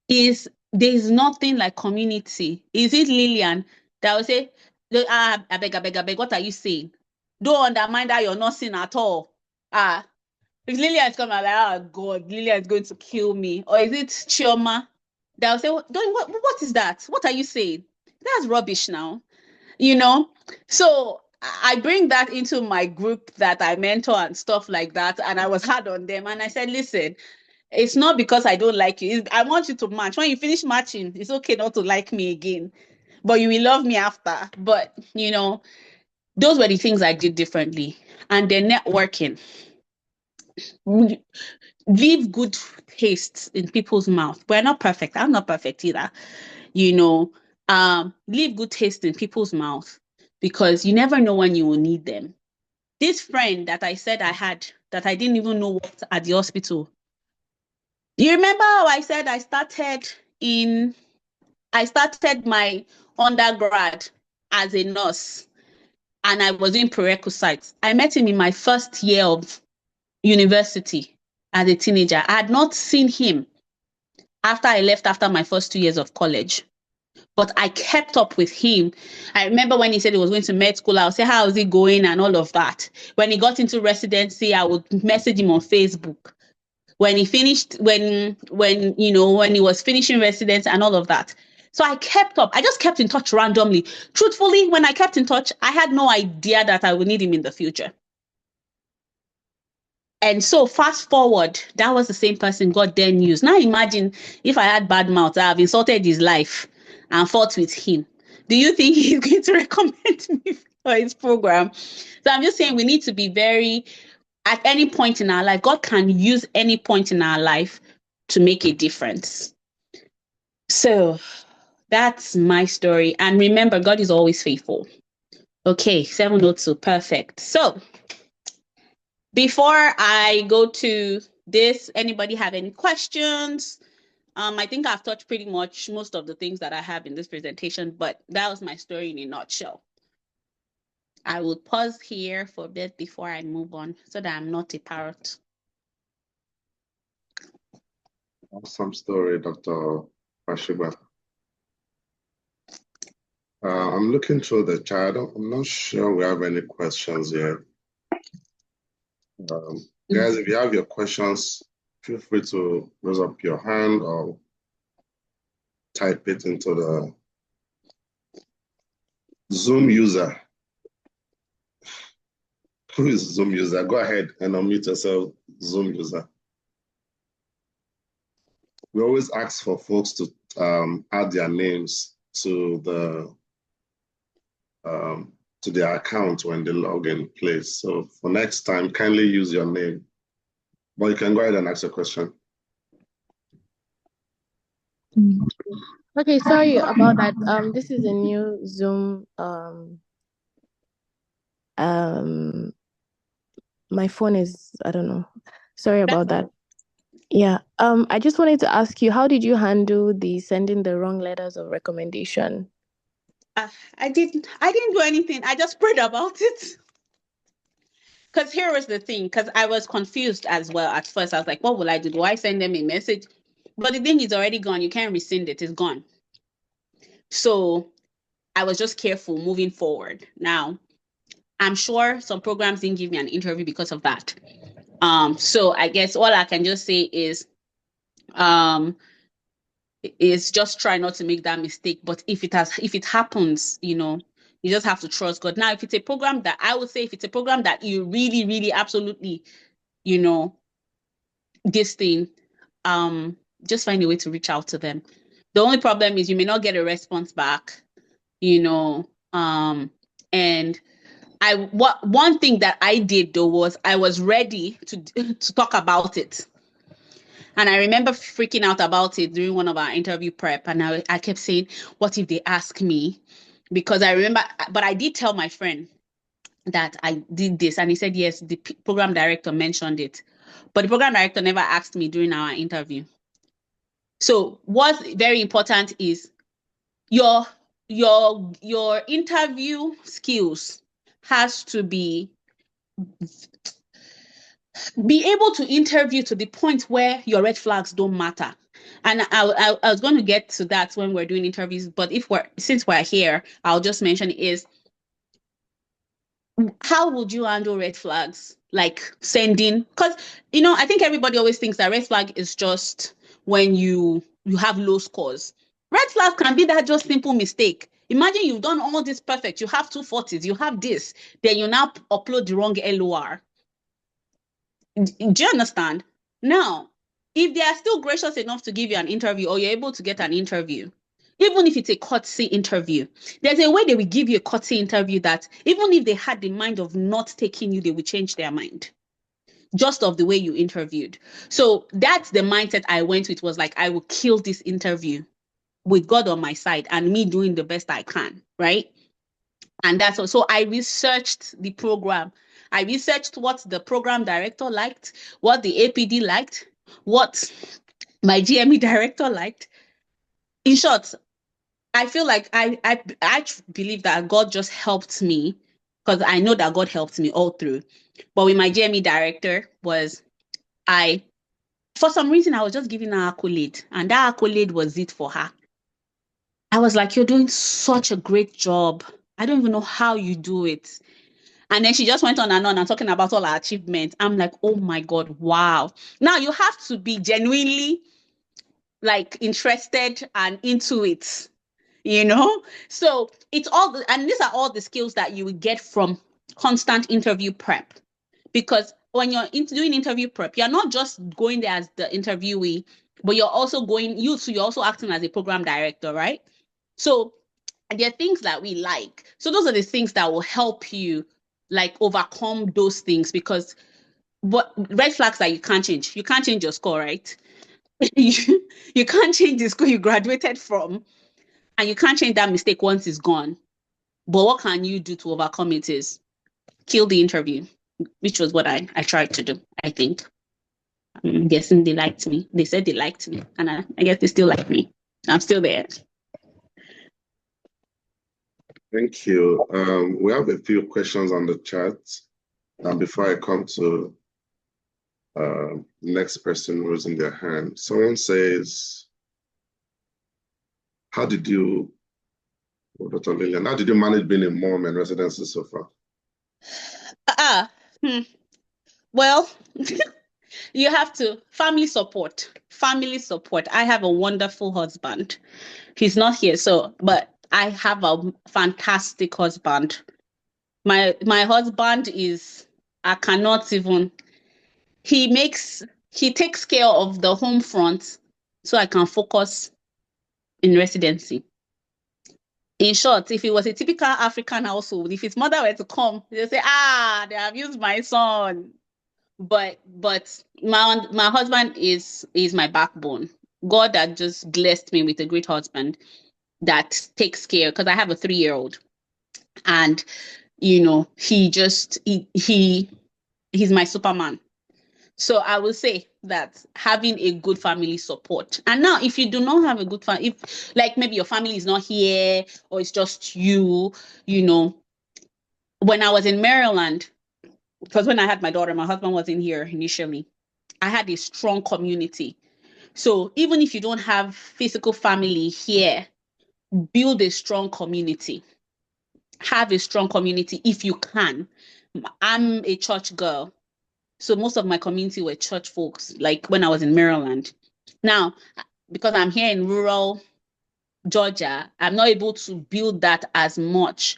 There's nothing like community. Is it Lillian that will say, I beg, what are you saying? Don't undermine that you're not seeing at all. If Lillian is coming, I'm like, oh God, Lillian is going to kill me. Or is it Chioma that will say, what is that? What are you saying? That's rubbish now. So I bring that into my group that I mentor and stuff like that. And I was hard on them. And I said, listen, it's not because I don't like you. I want you to match. When you finish matching, it's okay not to like me again, but you will love me after. But, those were the things I did differently. And then networking. Leave good taste in people's mouth. We're not perfect. I'm not perfect either. Leave good taste in people's mouth because you never know when you will need them. This friend that I said I had that I didn't even know what at the hospital. You remember how I said I started my undergrad as a nurse and I was doing prerequisites. I met him in my first year of university as a teenager. I had not seen him after I left after my first 2 years of college. But I kept up with him. I remember when he said he was going to med school, I would say, how is he going and all of that. When he got into residency, I would message him on Facebook. When he finished, when he was finishing residency and all of that. So I kept up. I just kept in touch randomly. Truthfully, when I kept in touch, I had no idea that I would need him in the future. And so fast forward, that was the same person God then used. Now imagine if I had bad mouth, I have insulted his life and fought with him. Do you think he's going to recommend me for his program? So I'm just saying we need to be at any point in our life, God can use any point in our life to make a difference. So that's my story. And remember, God is always faithful. Okay, 702, perfect. So before I go to this, anybody have any questions? I think I've touched pretty much most of the things that I have in this presentation, but that was my story in a nutshell. I will pause here for a bit before I move on so that I'm not a parrot. Awesome story, Dr. Fashugba. I'm looking through the chat. I'm not sure we have any questions here. Guys, if you have your questions, feel free to raise up your hand or type it into the Zoom user. Who is Zoom user? Go ahead and unmute yourself, Zoom user. We always ask for folks to add their names to their account when they log in, please. So for next time, kindly use your name. But you can go ahead and ask a question. Okay, sorry about that. This is a new Zoom. My phone is, I don't know. Sorry about that. Yeah. I just wanted to ask you, how did you handle the sending the wrong letters of recommendation? I didn't do anything. I just prayed about it. Because here was the thing, because I was confused as well at first. I was like, what will I do? Do I send them a message? But the thing is already gone. You can't rescind it. It's gone. So I was just careful moving forward. Now, I'm sure some programs didn't give me an interview because of that. So I guess all I can just say is is just try not to make that mistake. But if it happens, you just have to trust God. Now, if it's a program that I would say, if it's a program that you really, really, absolutely, this thing, just find a way to reach out to them. The only problem is you may not get a response back, and one thing that I did though was I was ready to talk about it. And I remember freaking out about it during one of our interview prep. And I kept saying, what if they ask me? Because I remember, but I did tell my friend that I did this. And he said, yes, the program director mentioned it. But the program director never asked me during our interview. So what's very important is your interview skills has to be able to interview to the point where your red flags don't matter. And I was going to get to that when we're doing interviews, but since we're here, I'll just mention is, how would you handle red flags? Like sending, because I think everybody always thinks that red flag is just when you have low scores. Red flag can be that just simple mistake. Imagine you've done all this perfect, you have 240s, you have this, then you now upload the wrong LOR. Do you understand? Now, if they are still gracious enough to give you an interview, or you're able to get an interview, even if it's a courtesy interview, there's a way they will give you a courtesy interview that even if they had the mind of not taking you, they will change their mind just of the way you interviewed. So that's the mindset I went with, was like, I will kill this interview with God on my side and me doing the best I can, right? And that's all. So I researched the program. I researched what the program director liked, what the APD liked, what my GME director liked. In short, I feel like I believe that God just helped me, because I know that God helped me all through. But with my GME director for some reason, I was just giving her accolade, and that accolade was it for her. I was like, you're doing such a great job. I don't even know how you do it. And then she just went on and talking about all her achievements. I'm like, oh my God, wow. Now you have to be genuinely like interested and into it, So it's and these are all the skills that you will get from constant interview prep. Because when you're doing interview prep, you're not just going there as the interviewee, but you're also you're also acting as a program director, right? So there are things that we like. So those are the things that will help you like overcome those things, because red flags that you can't change. You can't change your score, right? you can't change the school you graduated from, and you can't change that mistake once it's gone. But what can you do to overcome it is kill the interview, which was what I tried to do, I think. I'm guessing they liked me. They said they liked me, and I guess they still like me. I'm still there. Thank you. We have a few questions on the chat. And before I come to next person raising their hand, someone says, how did you manage being a mom and residency so far? Well, you have to family support. I have a wonderful husband. He's not here, but I have a fantastic husband. My husband I cannot even, he takes care of the home front so I can focus in residency. In short, if it was a typical African household, if his mother were to come, they'll say, they have used my son. But my husband is my backbone. God had just blessed me with a great husband that takes care, because I have a 3-year-old, and he's my Superman. So I will say that having a good family support. And now, if you do not have a good family, if like maybe your family is not here, or it's just you, when I was in Maryland, because when I had my daughter, my husband wasn't here initially, I had a strong community. So even if you don't have physical family here, build a strong community. Have a strong community if you can. I'm a church girl, so most of my community were church folks, like when I was in Maryland. Now, because I'm here in rural Georgia, I'm not able to build that as much,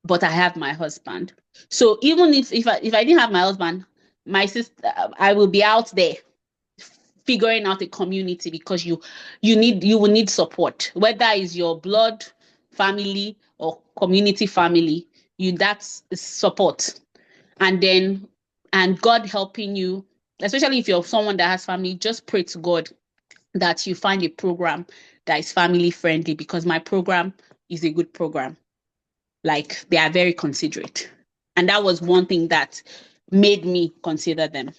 but I have my husband. So even if I didn't have my husband, my sister, I will be out there figuring out a community, because you will need support, whether it's your blood family or community family. That's support. And God helping you, especially if you're someone that has family, just pray to God that you find a program that is family friendly, because my program is a good program. Like, they are very considerate. And that was one thing that made me consider them.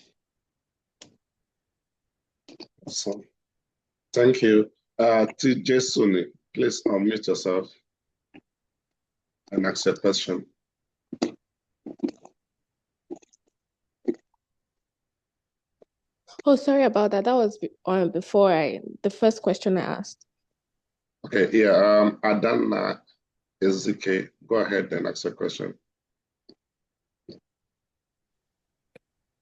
Awesome. Thank you. TJ Suni, please unmute yourself and ask your question. Oh, sorry about that. That was before the first question I asked. Okay, yeah. Adana Ezike, go ahead and ask your question.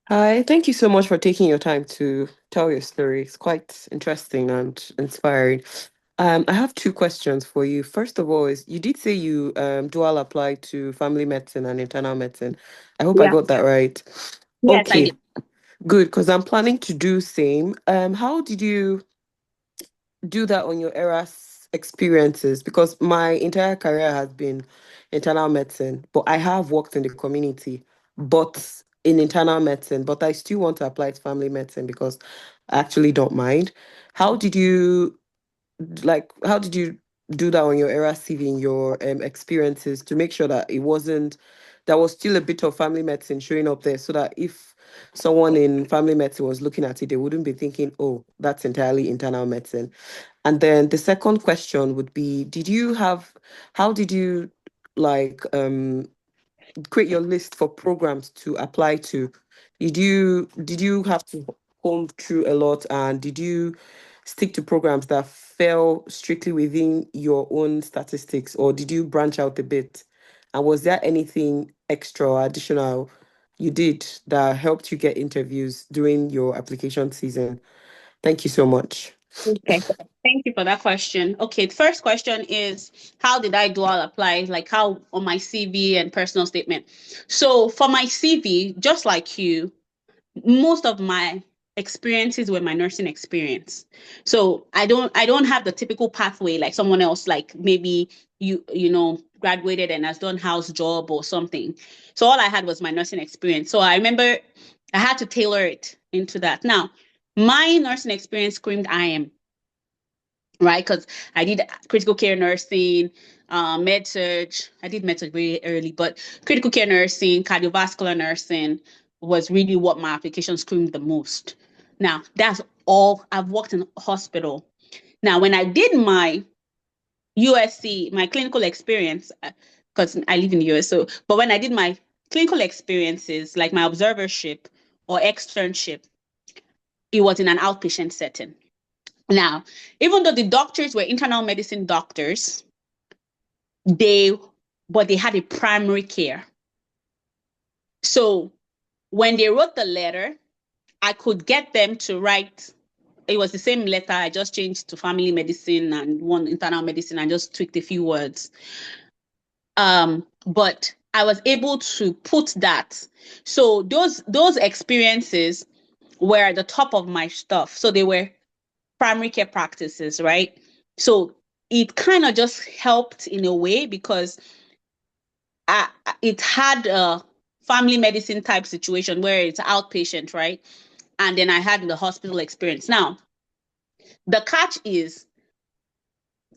Hi, thank you so much for taking your time to tell your story. It's quite interesting and inspiring. I have two questions for you. First of all, is you did say you dual apply to family medicine and internal medicine. I hope I Yeah. got that right. Yes, I Okay, did. good, because I'm planning to do same. How did you do that on your ERAS experiences? Because my entire career has been internal medicine, but I have worked in the community, but in internal medicine, but I still want to apply to family medicine because I actually don't mind. How did you how did you do that on your ERAS CV in your experiences to make sure that there was still a bit of family medicine showing up there, so that if someone in family medicine was looking at it, they wouldn't be thinking, oh, that's entirely internal medicine. And then the second question would be, how did you like create your list for programs to apply to? Did you have to comb through a lot, and did you stick to programs that fell strictly within your own statistics, or did you branch out a bit? And was there anything extra or additional you did that helped you get interviews during your application season? Thank you so much. Okay. Thank you for that question. Okay, the first question is, how did I dual apply? Like, how on my CV and personal statement. So for my CV, just like you, most of my experiences were my nursing experience. So I don't have the typical pathway like someone else, like maybe graduated and has done house job or something. So all I had was my nursing experience. So I remember I had to tailor it into that. Now, my nursing experience screamed IM, right? Because I did critical care nursing, med surge. I did med surge very early, but critical care nursing, cardiovascular nursing was really what my application screamed the most. Now, that's all. I've worked in hospital. Now, when I did my USC, my clinical experience, because I live in the US, but when I did my clinical experiences, like my observership or externship, it was in an outpatient setting. Now, even though the doctors were internal medicine doctors, but they had a primary care. So when they wrote the letter, I could get them to write. It was the same letter. I just changed to family medicine and one internal medicine. I just tweaked a few words. But I was able to put that. So those experiences were at the top of my stuff. So they were primary care practices, right? So it kind of just helped in a way, because it had a family medicine type situation where it's outpatient, right? And then I had the hospital experience. Now, the catch is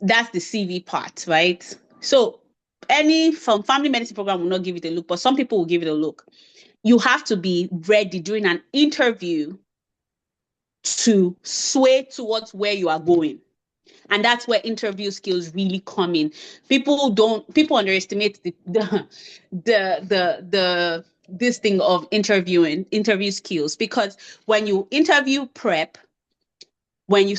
that's the CV part, right? So any from family medicine program will not give it a look, but some people will give it a look. You have to be ready during an interview to sway towards where you are going. And that's where interview skills really come in. People underestimate the this thing of interview skills, because when you interview prep, when you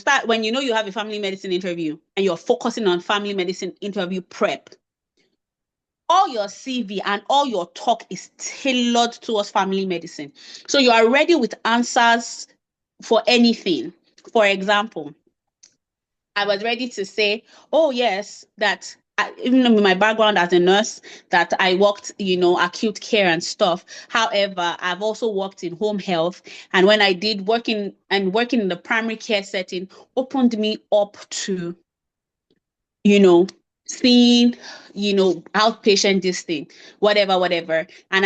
know you have a family medicine interview and you're focusing on family medicine interview prep, all your CV and all your talk is tailored towards family medicine. So you are ready with answers for anything. For example, I was ready to say, oh yes, that even with my background as a nurse, that I worked, acute care and stuff. However, I've also worked in home health. And when I did working in the primary care setting, opened me up to, seeing, outpatient this thing, whatever. And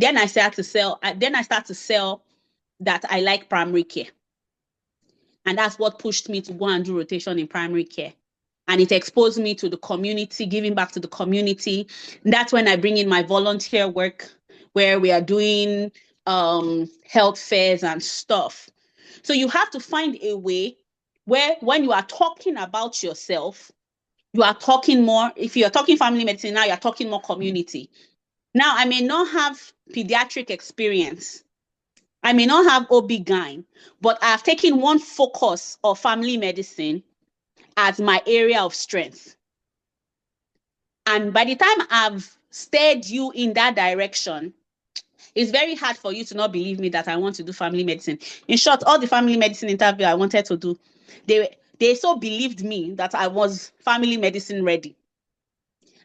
then I start to sell that I like primary care. And that's what pushed me to go and do rotation in primary care. And it exposed me to the community, giving back to the community. That's when I bring in my volunteer work, where we are doing health fairs and stuff. So you have to find a way where, when you are talking about yourself, you are talking more. If you're talking family medicine now, you're talking more community. Now, I may not have pediatric experience. I may not have OB-GYN, but I've taken one focus of family medicine as my area of strength. And by the time I've steered you in that direction, it's very hard for you to not believe me that I want to do family medicine. In short, all the family medicine interview I wanted to do, they so believed me that I was family medicine ready.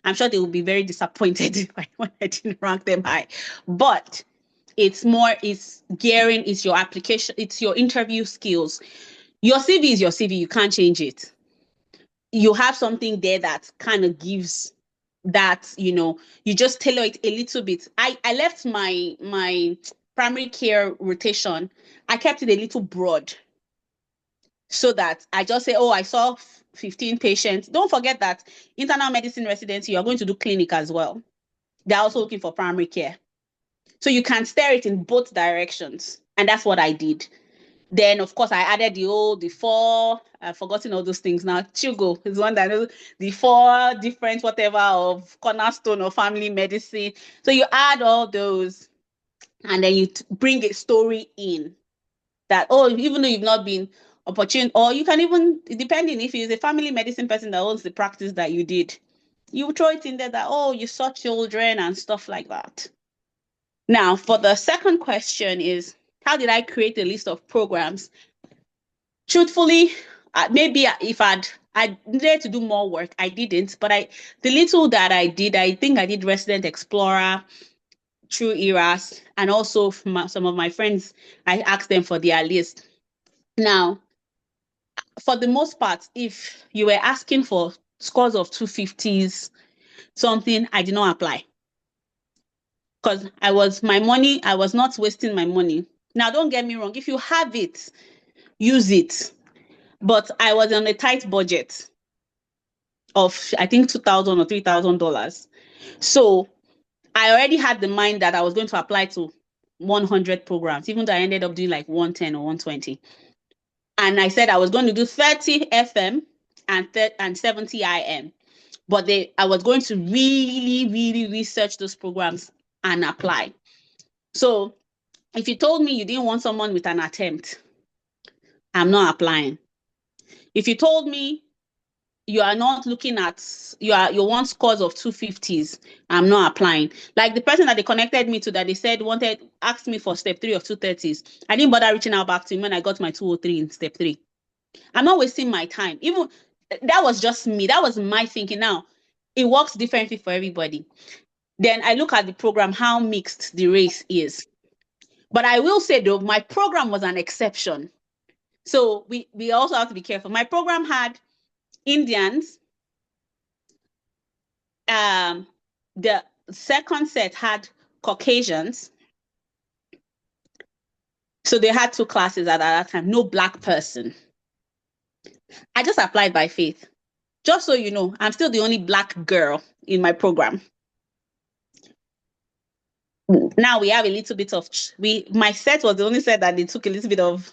I'm sure they will be very disappointed when I didn't rank them high. But it's gearing, it's your application, it's your interview skills. Your CV is your CV, you can't change it. You have something there that kind of gives that, you just tailor it a little bit. I left my primary care rotation. I kept it a little broad so that I just say, oh, I saw 15 patients. Don't forget that internal medicine residency, you're going to do clinic as well. They're also looking for primary care. So you can steer it in both directions. And that's what I did. Then, of course, I added the 4, I've forgotten all those things now. Chugo is one that knows the 4 different whatever of cornerstone of family medicine. So you add all those, and then you bring a story in that, oh, even though you've not been opportune, or you can even, depending if it's a family medicine person that owns the practice that you did, you throw it in there that, oh, you saw children and stuff like that. Now, for the second question is, how did I create a list of programs? Truthfully, maybe if I needed to do more work, I didn't. But the little that I did, I think I did Resident Explorer, True ERAS, and also some of my friends, I asked them for their list. Now, for the most part, if you were asking for scores of 250s, something, I did not apply. Because I was not wasting my money. Now, don't get me wrong. If you have it, use it. But I was on a tight budget of, I think, $2,000 or $3,000. So I already had the mind that I was going to apply to 100 programs, even though I ended up doing like 110 or 120. And I said I was going to do 30 FM and 70 IM. But I was going to really, really research those programs and apply. So if you told me you didn't want someone with an attempt, I'm not applying. If you told me you are not looking at, you want scores of 250s, I'm not applying. Like the person that they connected me to, that they said asked me for step 3 of 230s. I didn't bother reaching out back to him when I got my 203 in step 3. I'm not wasting my time. Even that was just me. That was my thinking. Now, it works differently for everybody. Then I look at the program, how mixed the race is. But I will say, though, my program was an exception. So we also have to be careful. My program had Indians. The second set had Caucasians. So they had 2 classes at that time, no Black person. I just applied by faith. Just so you know, I'm still the only Black girl in my program. Now we have a little bit of, my set was the only set that they took a little bit of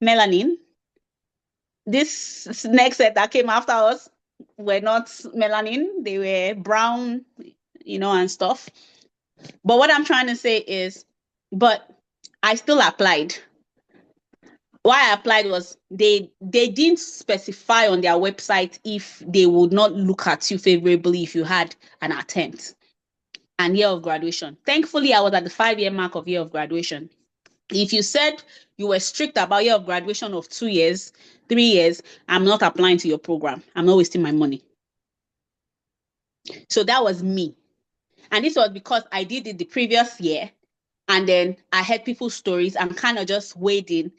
melanin. This next set that came after us were not melanin, they were brown, and stuff. But what I'm trying to say is, but I still applied. Why I applied was they didn't specify on their website if they would not look at you favorably if you had an attempt and year of graduation. Thankfully, I was at the 5-year mark of year of graduation. If you said you were strict about year of graduation of 2 years, 3 years, I'm not applying to your program. I'm not wasting my money. So that was me. And this was because I did it the previous year. And then I heard people's stories and kind of just weighed in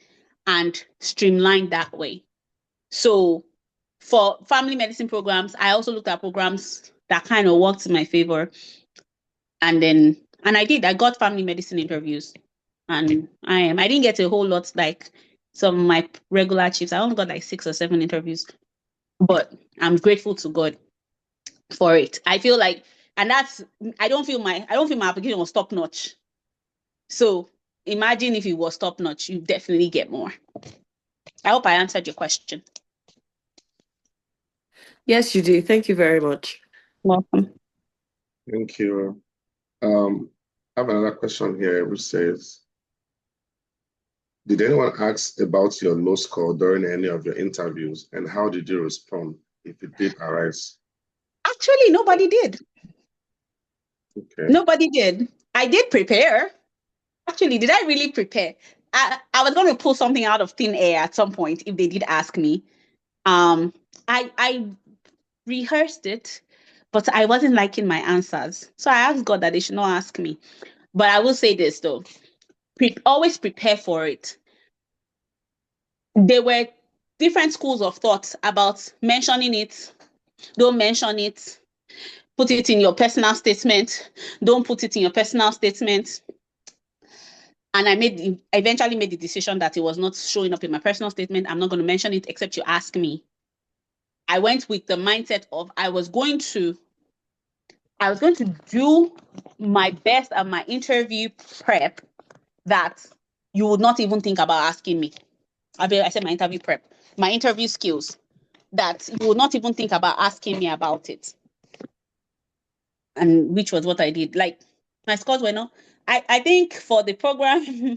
and streamlined that way. So for family medicine programs, I also looked at programs that kind of worked in my favor. And I got family medicine interviews. And I didn't get a whole lot like some of my regular chiefs. I only got like 6 or 7 interviews. But I'm grateful to God for it. I feel like, and I don't feel my application was top notch. So imagine if it was top notch, you definitely get more. I hope I answered your question. Yes, you do. Thank you very much. Welcome. Thank you. I have another question here which says, did anyone ask about your low score during any of your interviews, and how did you respond if it did arise? Actually, nobody did. Okay. Nobody did. I did prepare. Actually, did I really prepare? I was going to pull something out of thin air at some point if they did ask me. I rehearsed it, but I wasn't liking my answers. So I asked God that they should not ask me. But I will say this though, always prepare for it. There were different schools of thought about mentioning it, don't mention it, put it in your personal statement, don't put it in your personal statement. And I eventually made the decision that it was not showing up in my personal statement. I'm not going to mention it except you ask me. I went with the mindset of I was going to do my best at my interview prep that you would not even think about asking me. I said my interview prep, my interview skills that you would not even think about asking me about it. And which was what I did. Like my scores were not, I think for the program,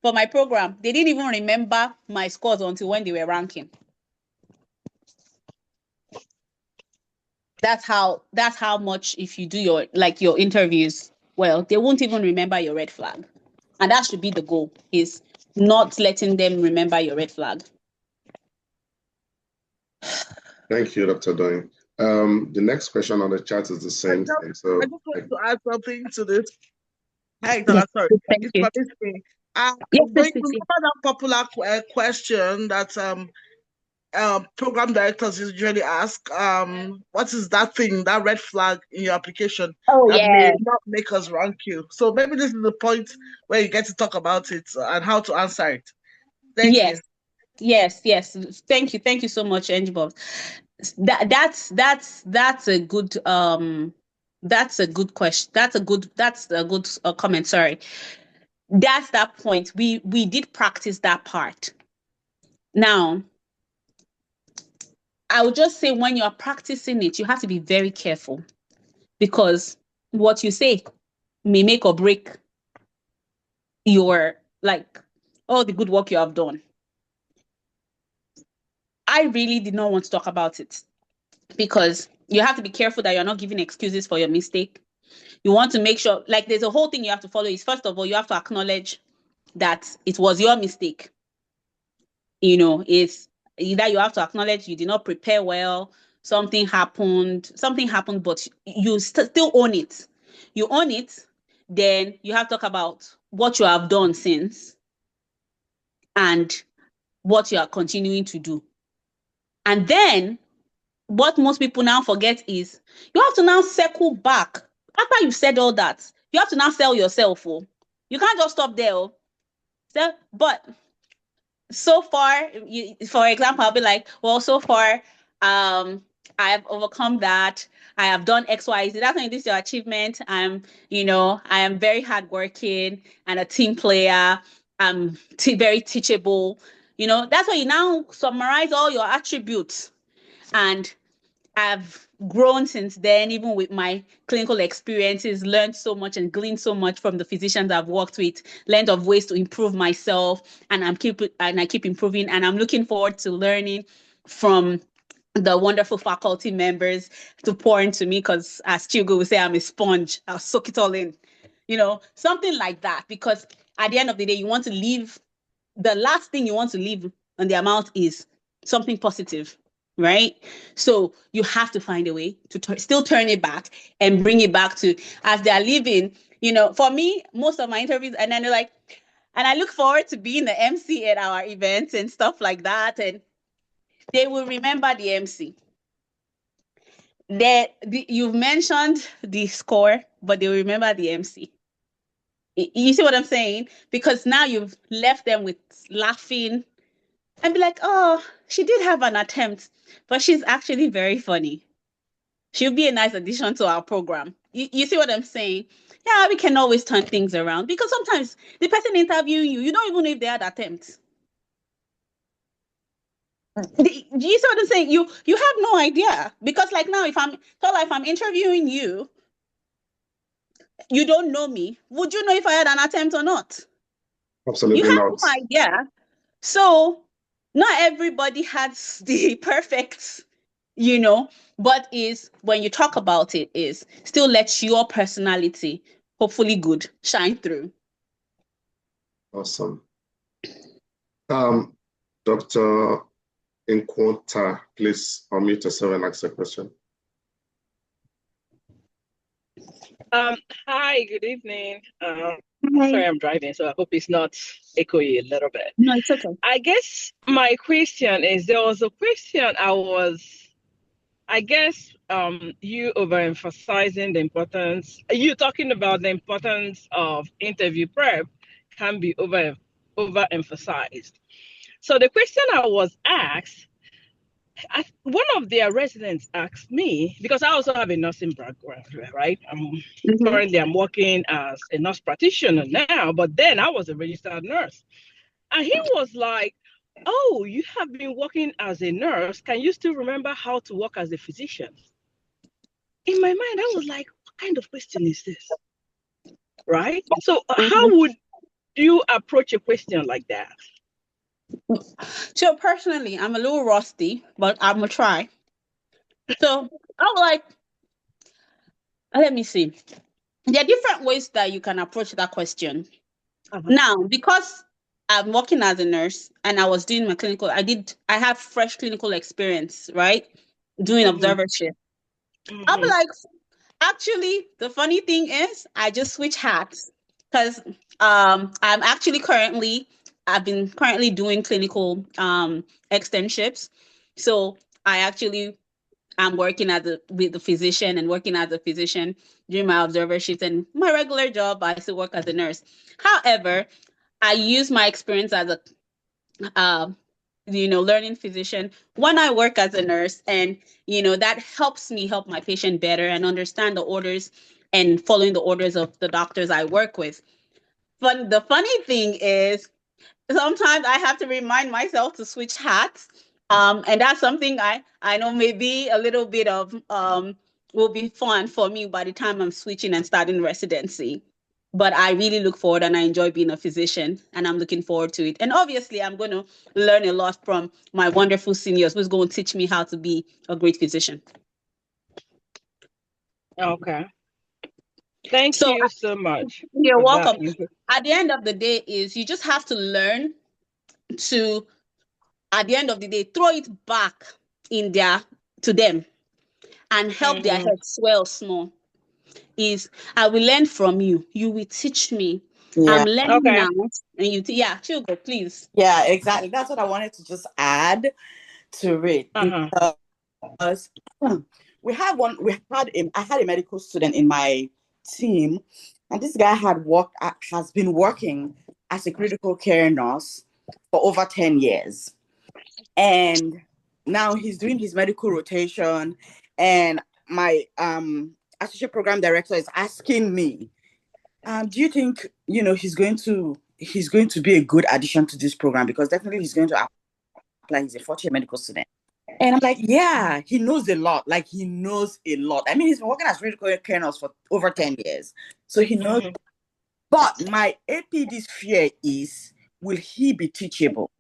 for my program, they didn't even remember my scores until when they were ranking. That's how much if you do your interviews well, they won't even remember your red flag. And that should be the goal, is not letting them remember your red flag. Thank you, Dr. Adedoyin. The next question on the chat is the same thing. So I just want to add something to this. Hey, Yes, sorry. thank It's you. for this thing. Yes, Remember that popular question that program directors usually ask, what is that thing, that red flag in your application that may not make us rank you? So maybe this is the point where you get to talk about it and how to answer it. Thank you. Yes. Thank you so much, Angie Bob. That's a good that's a good question. That's a good comment. Sorry. That's that point. We did practice that part. Now, I would just say when you're practicing it, you have to be very careful, because what you say may make or break your all the good work you have done. I really did not want to talk about it because you have to be careful that you're not giving excuses for your mistake. You want to make sure, there's a whole thing you have to follow is, first of all, you have to acknowledge that it was your mistake. It's either you have to acknowledge you did not prepare well, something happened, but you still own it. You own it, then you have to talk about what you have done since and what you are continuing to do. And then what most people now forget is you have to now circle back. After you've said all that, you have to now sell yourself. Oh. You can't just stop there. Oh. But so far, for example, I'll be like, well, so far, I have overcome that. I have done X, Y, Z. That's when this is your achievement. I am very hardworking and a team player. I'm very teachable. That's why you now summarize all your attributes. And I've grown since then, even with my clinical experiences, learned so much and gleaned so much from the physicians I've worked with, learned of ways to improve myself, and I keep improving. And I'm looking forward to learning from the wonderful faculty members to pour into me, because as Chigo would say, I'm a sponge. I'll soak it all in, something like that. Because at the end of the day, the last thing you want to leave on their mouth is something positive, right? So you have to find a way to still turn it back and bring it back to as they're leaving. For me, most of my interviews, and then they're like, and I look forward to being the MC at our events and stuff like that. And they will remember the MC. You've mentioned the score, but they will remember the MC. You see what I'm saying? Because now you've left them with laughing and be like, oh, she did have an attempt, but she's actually very funny. She'll be a nice addition to our program. You see what I'm saying? Yeah, we can always turn things around because sometimes the person interviewing you don't even know if they had attempts. Do you see what I'm saying? You have no idea because like now, if I'm interviewing you, you don't know me. Would you know if I had an attempt or not? Absolutely you have not. no idea. So not everybody has the perfect, but is when you talk about it is still let your personality, hopefully good, shine through. Awesome. Dr. Inquanta, please unmute yourself and ask a question. Hi, good evening. Sorry, I'm driving, so I hope it's not echoey a little bit. No, it's okay. I guess my question is, there was a question you overemphasizing the importance, you talking about the importance of interview prep can be overemphasized. So the question I was asked, one of their residents asked me, because I also have a nursing background, right? Currently, I'm working as a nurse practitioner now, but then I was a registered nurse. And he was like, oh, you have been working as a nurse. Can you still remember how to work as a physician? In my mind, I was like, what kind of question is this? Right? So how would you approach a question like that? So personally, I'm a little rusty, but I'm gonna try. So I'm like, let me see. There are different ways that you can approach that question. Now, because I'm working as a nurse and I was doing my clinical, I have fresh clinical experience, right? Doing observership. I'll be like, actually, the funny thing is I just switch hats because I've been currently doing clinical externships. So I actually am working with the physician and working as a physician during my observerships, and my regular job I still work as a nurse. However, I use my experience as a learning physician when I work as a nurse, and that helps me help my patient better and understand the orders and following the orders of the doctors I work with. But the funny thing is sometimes I have to remind myself to switch hats. And that's something I know maybe a little bit of will be fun for me by the time I'm switching and starting residency. But I really look forward and I enjoy being a physician, and I'm looking forward to it. And obviously, I'm going to learn a lot from my wonderful seniors who's going to teach me how to be a great physician. Okay. Thank you so much. You're welcome. At the end of the day is you just have to learn to, at the end of the day, throw it back to them and help their head swell small. Is I will learn from you. You will teach me. Yeah. I'm learning now. And Chilgo, please. Yeah, exactly. That's what I wanted to just add to it. Because I had a medical student in my team, and this guy has been working as a critical care nurse for over 10 years. And now he's doing his medical rotation, and my associate program director is asking me, do you think he's going to be a good addition to this program? Because definitely he's going to apply. He's a 4th-year medical student. And I'm like, yeah, he knows a lot. Like, he knows a lot. I mean, he's been working as critical care nurse for over 10 years. So he knows. But my APD's fear is, will he be teachable?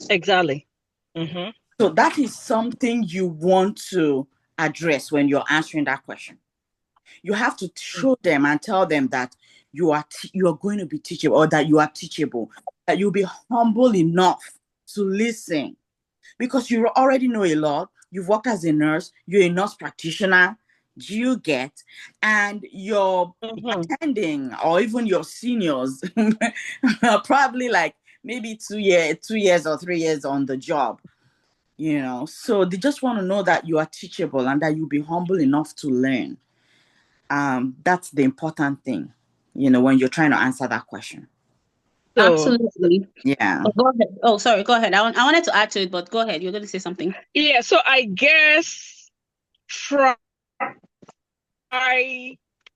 Exactly. So that is something you want to address when you're answering that question. You have to show them and tell them that you are going to be teachable, or that you are teachable, that you'll be humble enough to listen, because you already know a lot. You've worked as a nurse, you're a nurse practitioner, do you get? And your attending or even your seniors are probably like maybe 2 years or 3 years on the job, you know. So they just want to know that you are teachable and that you'll be humble enough to learn. That's the important thing, you know, when you're trying to answer that question. So, Absolutely. Yeah. Oh, go ahead. Oh, sorry. Go ahead. I wanted to add to it, but go ahead. You're going to say something. yeah, so I guess try,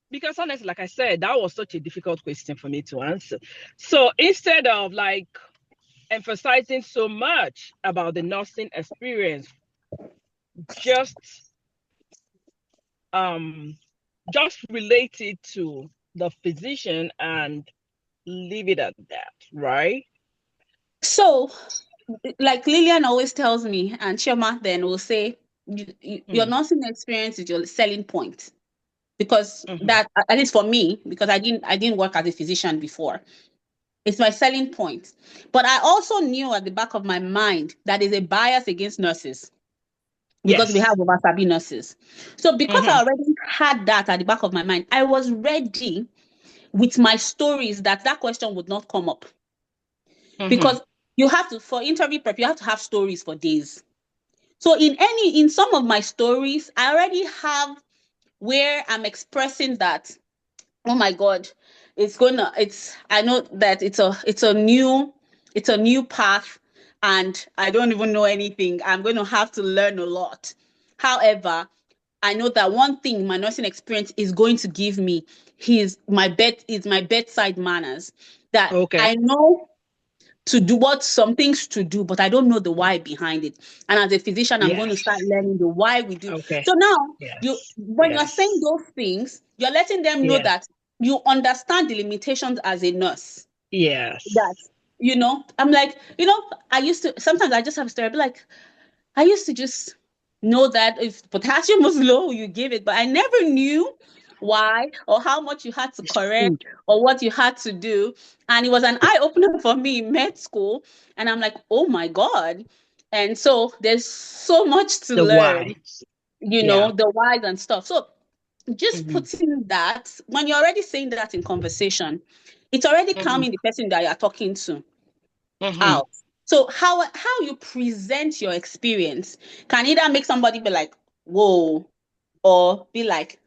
because honestly, like I said, that was such a difficult question for me to answer. So instead of like emphasizing so much about the nursing experience, just relate it to the physician and leave it at that, right? So, like Lillian always tells me, and Shema then will say, your nursing experience is your selling point. Because that, at least for me, because I didn't work as a physician before, it's my selling point. But I also knew at the back of my mind that there's a bias against nurses because we have over-sabi nurses. So because I already had that at the back of my mind, I was ready with my stories that question would not come up. Because you have to, for interview prep, you have to have stories for days. So in some of my stories, I already have where I'm expressing that, oh my God, I know that it's a new path and I don't even know anything. I'm going to have to learn a lot. However, I know that one thing my nursing experience is going to give me is my bedside manners. That I know to do some things to do, but I don't know the why behind it. And as a physician, I'm going to start learning the why we do. So now when you're saying those things, you're letting them know that you understand the limitations as a nurse. Yes. That, I'm like, sometimes I just have to stare, be like, I used to just know that if potassium was low, you give it, but I never knew why or how much you had to correct or what you had to do. And it was an eye-opener for me in med school. And I'm like, oh my God. And so there's so much to learn, the whys and stuff. So just putting that, when you're already saying that in conversation, it's already calming the person that you're talking to out. So how you present your experience can either make somebody be like, whoa, or be like,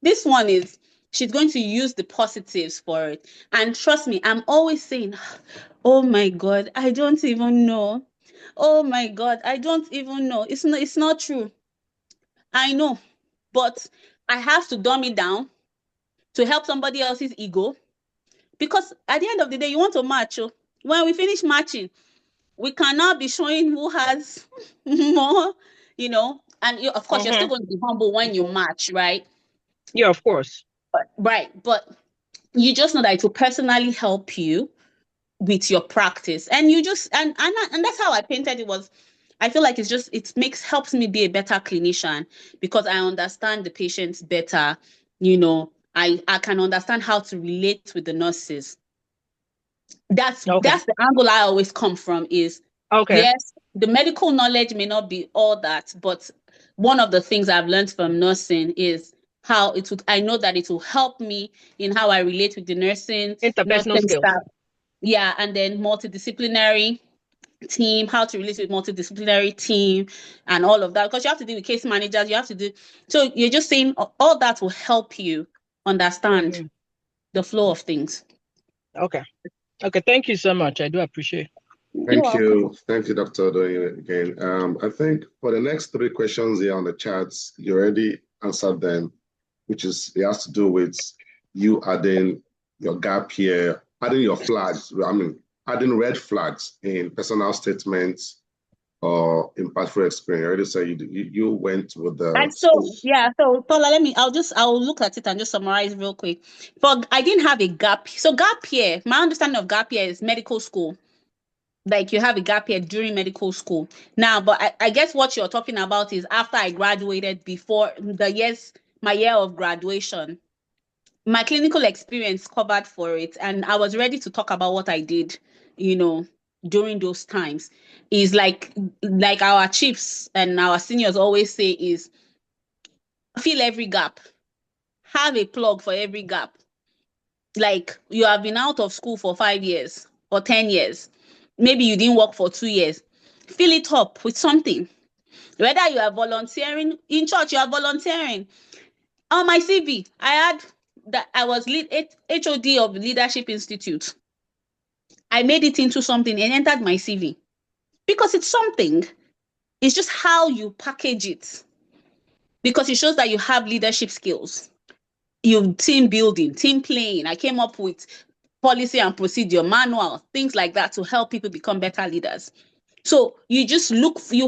this one she's going to use the positives for it. And trust me, I'm always saying, oh my God, I don't even know. Oh my God, I don't even know. It's not true. I know, but I have to dumb it down to help somebody else's ego. Because at the end of the day, you want to match. When we finish matching, we cannot be showing who has more, and of course, you're still going to be humble when you match, right? Yeah, of course. Right. But you just know that it will personally help you with your practice. And you just, and that's how I painted it. I feel like helps me be a better clinician because I understand the patients better. I can understand how to relate with the nurses. That's the angle I always come from is, yes, the medical knowledge may not be all that, but one of the things I've learned from nursing is how I know that it will help me in how I relate with the nursing skills. Staff. Yeah, and then multidisciplinary team, how to relate with multidisciplinary team and all of that, because you have to deal with case managers, so you're just saying all that will help you understand the flow of things. Okay, thank you so much. I do appreciate it. Thank you, Dr. Adedoyin, again. I think for the next 3 questions here on the charts, you already answered them, which is it has to do with you adding your gap here, adding your flags. Adding red flags in personal statements or impactful experience. I already said you went with the. And so Paula, I'll look at it and just summarize real quick. I didn't have a gap. So gap year, my understanding of gap year is medical school. Like you have a gap year during medical school. Now, but I guess what you're talking about is after I graduated, before my year of graduation, my clinical experience covered for it. And I was ready to talk about what I did, during those times is like our chiefs and our seniors always say is fill every gap, have a plug for every gap. Like you have been out of school for 5 years or 10 years, maybe you didn't work for 2 years, fill it up with something. Whether you are volunteering in church, you are volunteering. On my CV, I had that I was HOD of Leadership Institute. I made it into something and entered my CV because it's something. It's just how you package it, because it shows that you have leadership skills. You team building, team playing. I came up with policy and procedure manual, things like that to help people become better leaders. So you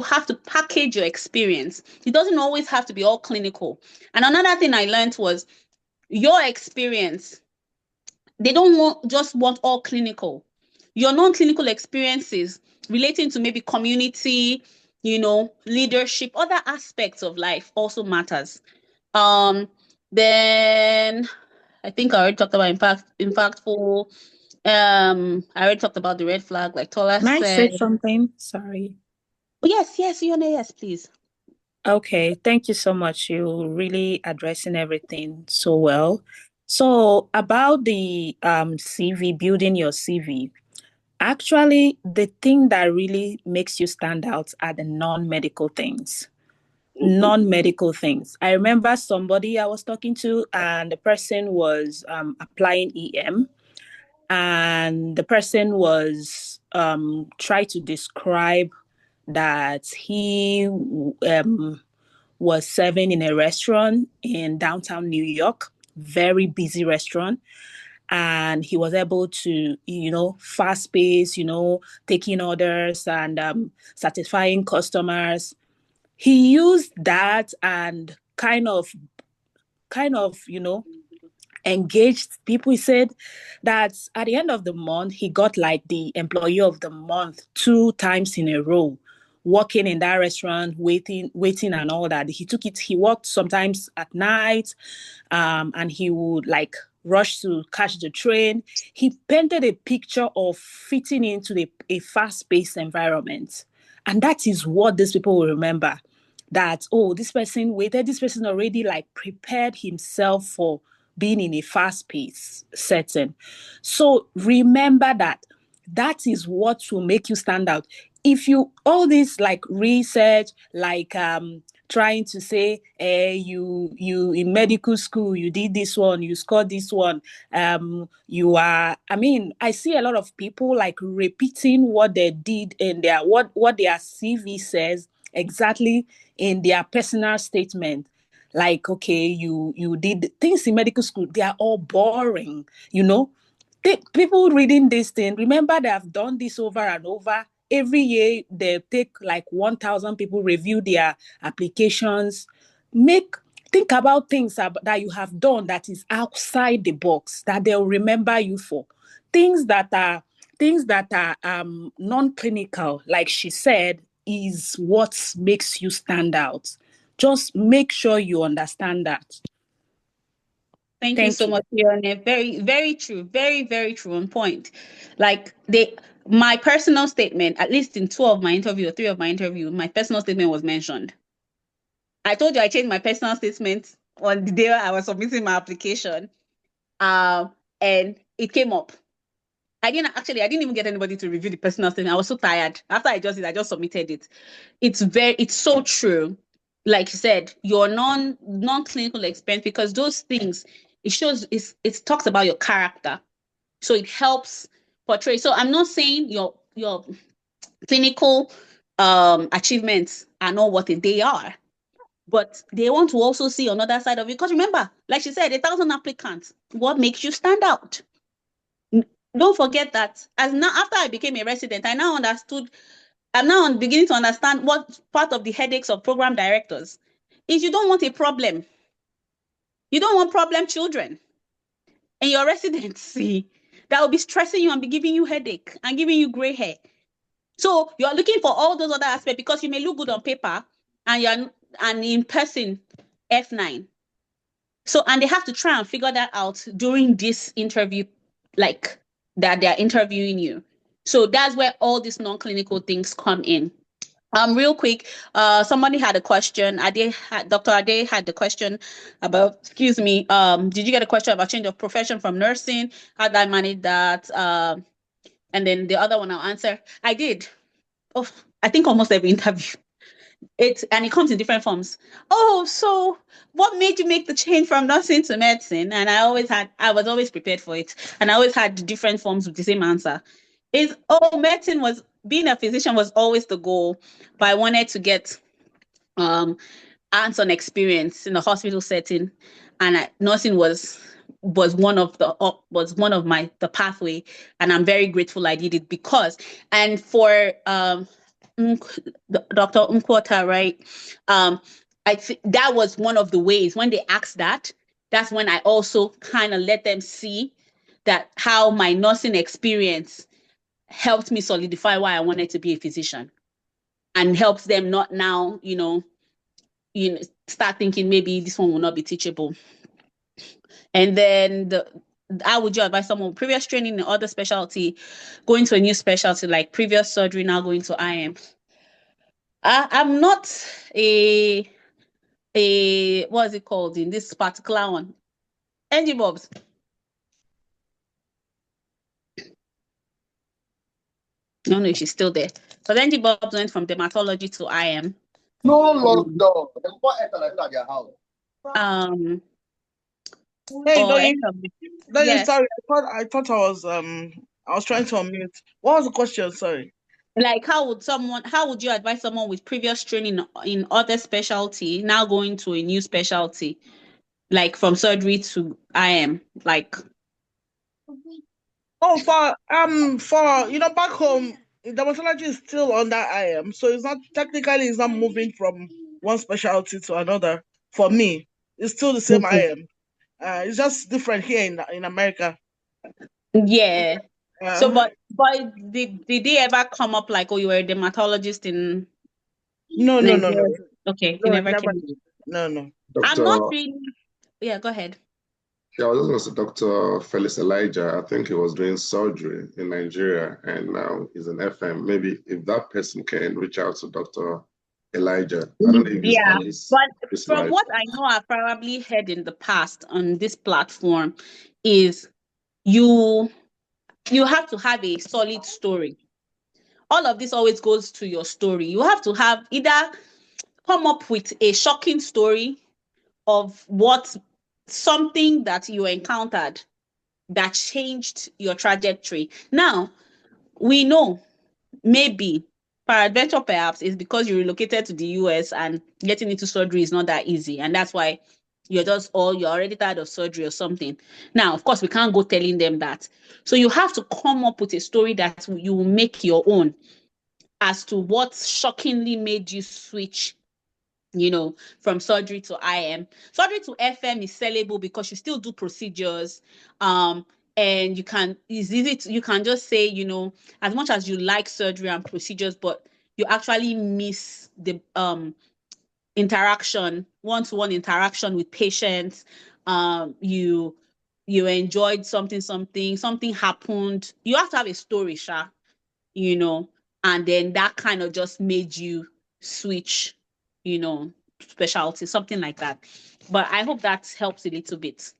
have to package your experience. It doesn't always have to be all clinical. And another thing I learned was your experience, they don't just want all clinical. Your non-clinical experiences relating to maybe community, leadership, other aspects of life also matters. Then I think I already talked about impactful. I already talked about the red flag, like Tola Can I said. say something? Sorry. Yes, Yone, yes, please. Okay, thank you so much. You're really addressing everything so well. So about the CV, building your CV, actually, the thing that really makes you stand out are the non-medical things. Non-medical things. I remember somebody I was talking to, and the person was applying EM, and the person was trying to describe that he was serving in a restaurant in downtown New York, very busy restaurant. And he was able to, fast pace, taking orders and satisfying customers. He used that and kind of, engaged people. He said that at the end of the month, he got like the employee of the month 2 times in a row, working in that restaurant, waiting and all that. He worked sometimes at night, and he would like rush to catch the train. He painted a picture of fitting into a fast-paced environment. And that is what these people will remember. That, this person waited, this person already like prepared himself for being in a fast-paced setting. So remember that is what will make you stand out. If you all this like research, like trying to say, you in medical school, you did this one, you scored this one, you are. I mean, I see a lot of people like repeating what they did in their what their CV says exactly in their personal statement. Like, okay, you did things in medical school, they are all boring, people reading this thing, remember they have done this over and over. Every year they take like 1,000 people review their applications. Think about things that you have done that is outside the box, that they'll remember you for. Things that are non-clinical, like she said, is what makes you stand out. Just make sure you understand that. Thank you so much, Yone. Very, very true. Very, very true on point. Like my personal statement, at least in 2 of my interview or 3 of my interview, my personal statement was mentioned. I told you I changed my personal statement on the day I was submitting my application. And it came up. I didn't even get anybody to review the personal statement. I was so tired. After I just submitted it. It's so true. Like you said, your non-clinical experience, because those things, it talks about your character. So it helps portray. So I'm not saying your clinical achievements are not what they are, but they want to also see another side of it. Because remember, like she said, 1,000 applicants. What makes you stand out? Don't forget that after I became a resident, I'm now beginning to understand what part of the headaches of program directors is. You don't want a problem. You don't want problem children in your residency that will be stressing you and be giving you headache and giving you gray hair. So you're looking for all those other aspects because you may look good on paper and in person F9. So, and they have to try and figure that out during this interview, like that they're interviewing you. So that's where all these non-clinical things come in. Real quick, somebody had a question. Dr. Ade had the question about, excuse me, did you get a question about change of profession from nursing? How did I manage that? And then the other one I'll answer. I did. Oh, I think almost every interview. It comes in different forms. Oh, so what made you make the change from nursing to medicine? And I was always prepared for it. And I always had different forms with the same answer. Medicine was, being a physician was always the goal, but I wanted to get hands-on experience in the hospital setting, and nursing was one of the pathway, and I'm very grateful I did it because, and for Dr. Umkwota, right? I think that was one of the ways when they asked that. That's when I also kind of let them see that how my nursing experience helped me solidify why I wanted to be a physician, and helps them not now, start thinking maybe this one will not be teachable. And then how would you advise someone with previous training in other specialty going to a new specialty like previous surgery, now going to IM? I'm not a what is it called in this particular one? Angie Bobs. I don't know if she's still there. So Angie Bobs went from dermatology to IM. No lockdown. Yes. Sorry, I thought I was trying to unmute. What was the question? Sorry. Like, how would you advise someone with previous training in other specialty now going to a new specialty, like from surgery to IM, like? Oh, for back home, dermatology is still under IM, so it's not moving from one specialty to another. For me, it's still the same IM. It's just different here in America. Yeah. So, but did they ever come up like, oh, you were a dermatologist in? No. Okay, No, you never came. No. I'm not really. Yeah, go ahead. Yeah, I was just going to say Dr. Felix Elijah. I think he was doing surgery in Nigeria, and now he's an FM. Maybe if that person can reach out to Dr. Elijah. I don't know if he's but from what I know, I've probably heard in the past on this platform is you have to have a solid story. All of this always goes to your story. You have to have either come up with a shocking story of something that you encountered that changed your trajectory. Now, we know maybe peradventure perhaps is because you relocated to the US and getting into surgery is not that easy. And that's why you're already tired of surgery or something. Now, of course, we can't go telling them that. So you have to come up with a story that you will make your own as to what shockingly made you switch, from surgery to IM. Surgery to FM is sellable because you still do procedures. And you can just say, as much as you like surgery and procedures, but you actually miss the interaction, one-to-one interaction with patients. You enjoyed something happened. You have to have a story, Sha, and then that kind of just made you switch, specialty, something like that. But I hope that helps a little bit.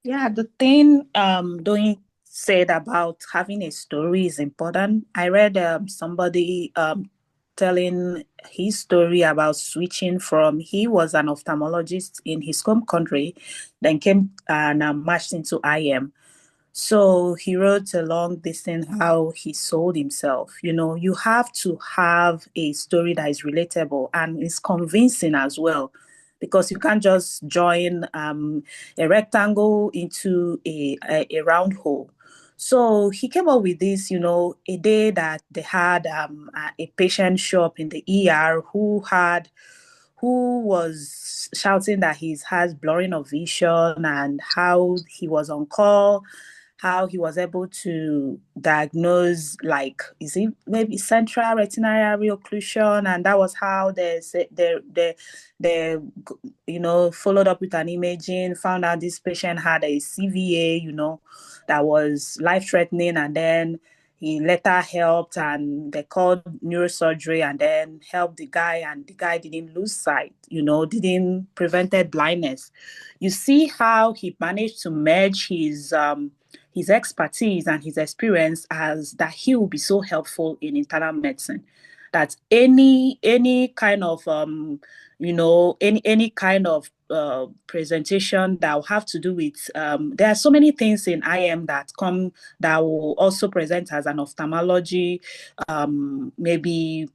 Yeah, the thing Doyin said about having a story is important. I read somebody telling his story about switching from, he was an ophthalmologist in his home country, then came and marched into IM. So he wrote along this thing how he sold himself. You have to have a story that is relatable and is convincing as well, because you can't just join a rectangle into a round hole. So he came up with this, a day that they had a patient show up in the ER who was shouting that he has blurring of vision and how he was on call. how he was able to diagnose, like, is it maybe central retinal area occlusion, and that was how they followed up with an imaging, found out this patient had a CVA, that was life-threatening, and then he later helped, and they called neurosurgery and then helped the guy, and the guy didn't lose sight, didn't prevented blindness. You see how he managed to merge his expertise and his experience, as that he will be so helpful in internal medicine. That any kind of any kind of presentation that will have to do with there are so many things in IM that will also present as an ophthalmology, maybe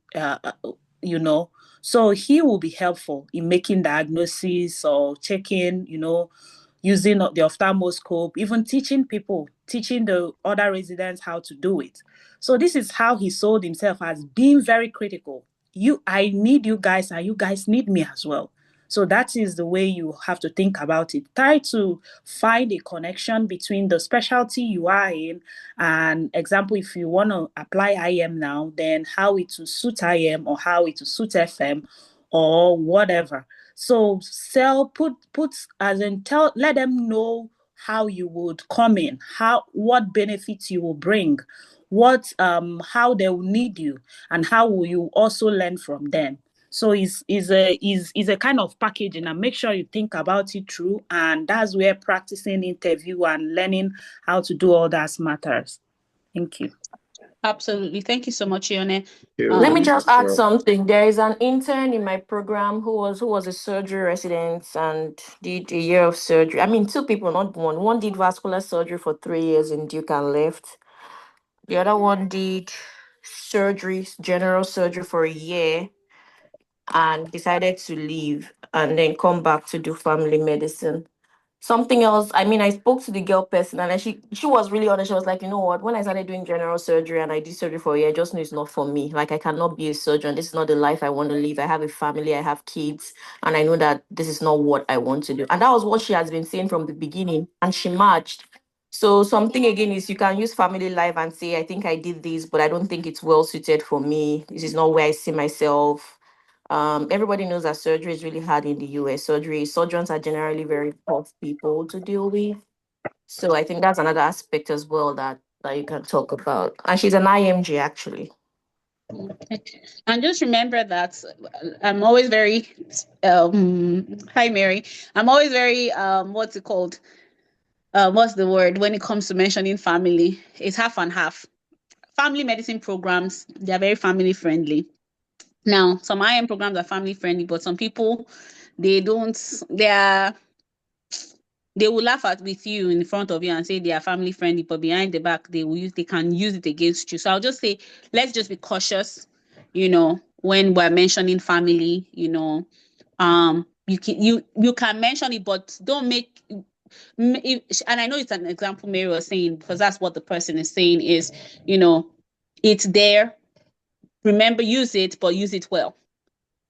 so he will be helpful in making diagnosis or checking, using the ophthalmoscope, even teaching the other residents how to do it. So this is how he sold himself as being very critical. I need you guys, and you guys need me as well. So that is the way you have to think about it. Try to find a connection between the specialty you are in, and example, if you want to apply IM now, then how it will suit IM or how it will suit FM or whatever. So let them know how you would come in, what benefits you will bring, how they will need you, and how will you also learn from them. So is a kind of packaging, and make sure you think about it through, and that's where practicing interview and learning how to do all that matters. Thank you. Absolutely. Thank you so much, Ione. Let me just add something. There is an intern in my program who was a surgery resident and did a year of surgery. I mean, two people, not one. One did vascular surgery for 3 years in Duke and left. The other one did general surgery for a year and decided to leave and then come back to do family medicine. Something else, I mean, I spoke to the girl person and she was really honest. She was like, you know what, when I started doing general surgery and I did surgery for a year, I just knew it's not for me. Like, I cannot be a surgeon. This is not the life I want to live. I have a family, I have kids, and I know that this is not what I want to do. And that was what she has been saying from the beginning, and she matched. So something again is, you can use family life and say, I think I did this, but I don't think it's well suited for me. This is not where I see myself. Everybody knows that surgery is really hard in the US. Surgeons are generally very tough people to deal with. So I think that's another aspect as well that you can talk about. And she's an IMG actually. And just remember that I'm always very hi Mary. I'm always very what's it called? What's the word when it comes to mentioning family? It's half and half. Family medicine programs, they're very family friendly. Now, some IM programs are family friendly, but some people, they don't, they will laugh with you in front of you and say they are family friendly, but behind the back, they can use it against you. So I'll just say, let's just be cautious, when we're mentioning family, you can mention it, but don't make, and I know it's an example Mary was saying, because that's what the person is saying is, it's there. Remember, use it, but use it well.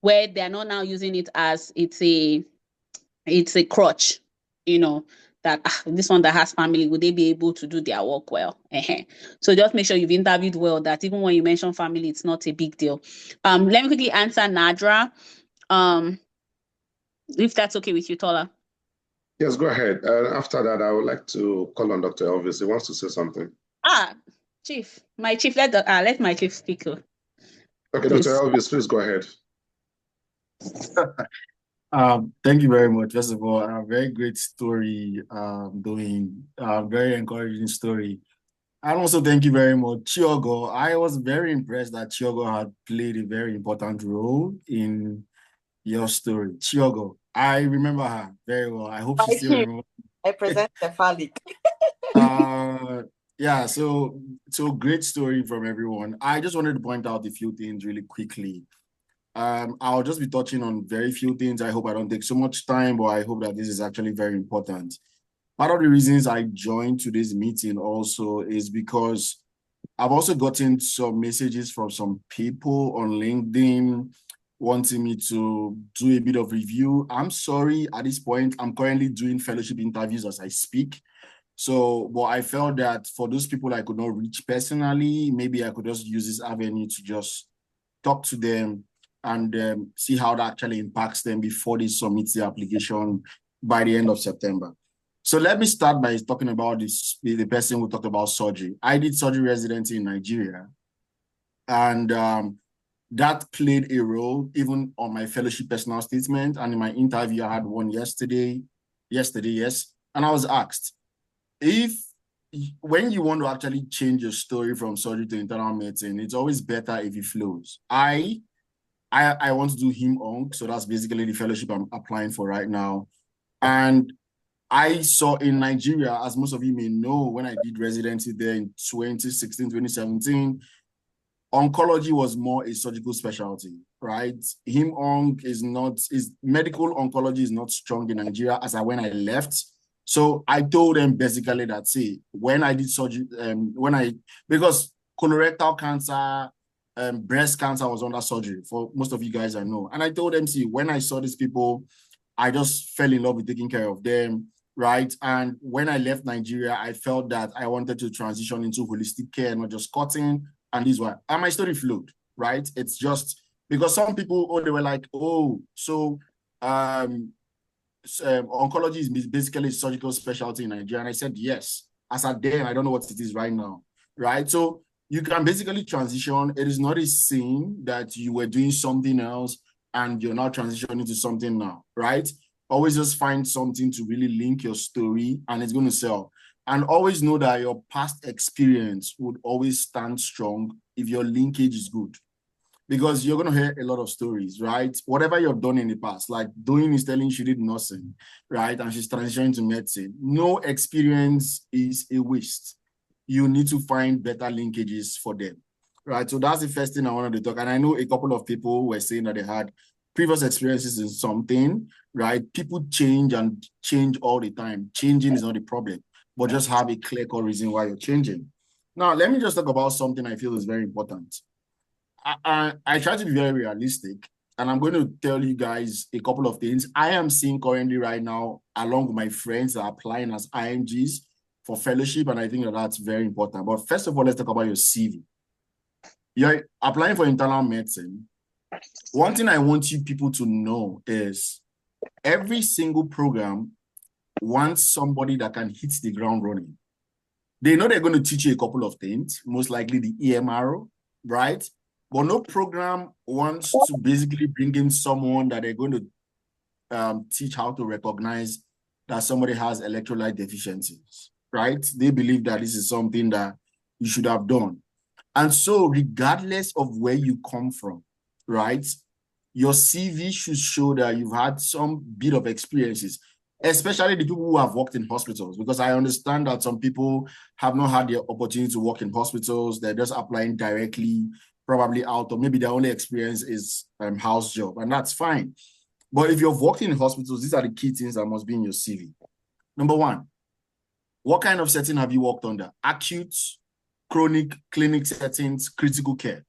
Where they're not now using it as it's a crutch, that this one that has family, would they be able to do their work well? So just make sure you've interviewed well, that even when you mention family, it's not a big deal. Let me quickly answer Nadra. If that's okay with you, Tola. Yes, go ahead. After that, I would like to call on Dr. Elvis. He wants to say something. Chief, my chief, let my chief speak. Okay, please. Dr. Elvis, please go ahead. Thank you very much. First of all, a very great story, doing very encouraging story. And also thank you very much, Chiogo. I was very impressed that Chiogo had played a very important role in your story. Chiogo, I remember her very well. I hope she still remembers. I present the phallic. Yeah, so great story from everyone. I just wanted to point out a few things really quickly. I'll just be touching on very few things. I hope I don't take so much time, but I hope that this is actually very important. Part of the reasons I joined today's meeting also is because I've also gotten some messages from some people on LinkedIn wanting me to do a bit of review. I'm sorry, at this point, I'm currently doing fellowship interviews as I speak. So, but I felt that for those people I could not reach personally, maybe I could just use this avenue to just talk to them and see how that actually impacts them before they submit the application by the end of September. So let me start by talking about the person who talked about surgery. I did surgery residency in Nigeria, and that played a role even on my fellowship personal statement. And in my interview, I had one yesterday, yes. And I was asked, when you want to actually change your story from surgery to internal medicine, it's always better if it flows. I want to do him-onc, so that's basically the fellowship I'm applying for right now. And I saw in Nigeria, as most of you may know, when I did residency there in 2016, 2017, oncology was more a surgical specialty, right? Him-onc medical oncology is not strong in Nigeria when I left. So I told them basically that, see, when I did surgery, because colorectal cancer, breast cancer was under surgery for most of you guys I know. And I told them, see, when I saw these people, I just fell in love with taking care of them, right? And when I left Nigeria, I felt that I wanted to transition into holistic care, not just cutting. And this one, and my story flowed, right? It's just because some people, they were like, so oncology is basically a surgical specialty in Nigeria. And I said, yes. As at then, I don't know what it is right now, right? So you can basically transition. It is not a sin that you were doing something else and you're now transitioning to something now, right? Always just find something to really link your story and it's going to sell. And always know that your past experience would always stand strong if your linkage is good. Because you're going to hear a lot of stories, right? Whatever you've done in the past, like Doyin is telling she did nursing, right? And she's transitioning to medicine. No experience is a waste. You need to find better linkages for them, right? So that's the first thing I wanted to talk. And I know a couple of people were saying that they had previous experiences in something, right? People change and change all the time. Changing is not the problem, but just have a clear-cut reason why you're changing. Now, let me just talk about something I feel is very important. I try to be very realistic, and I'm going to tell you guys a couple of things I am seeing currently right now, along with my friends that are applying as IMGs for fellowship, and I think that that's very important. But first of all, let's talk about your CV. You're applying for internal medicine. One thing I want you people to know is every single program wants somebody that can hit the ground running. They know they're going to teach you a couple of things, most likely the EMRO, right? But no program wants to basically bring in someone that they're going to teach how to recognize that somebody has electrolyte deficiencies, right? They believe that this is something that you should have done. And so regardless of where you come from, right, your CV should show that you've had some bit of experiences, especially the people who have worked in hospitals, because I understand that some people have not had the opportunity to work in hospitals. They're just applying directly, probably out, or maybe their only experience is house job, and that's fine. But if you've worked in hospitals, these are the key things that must be in your CV. Number one, what kind of setting have you worked under? Acute, chronic, clinic settings, critical care.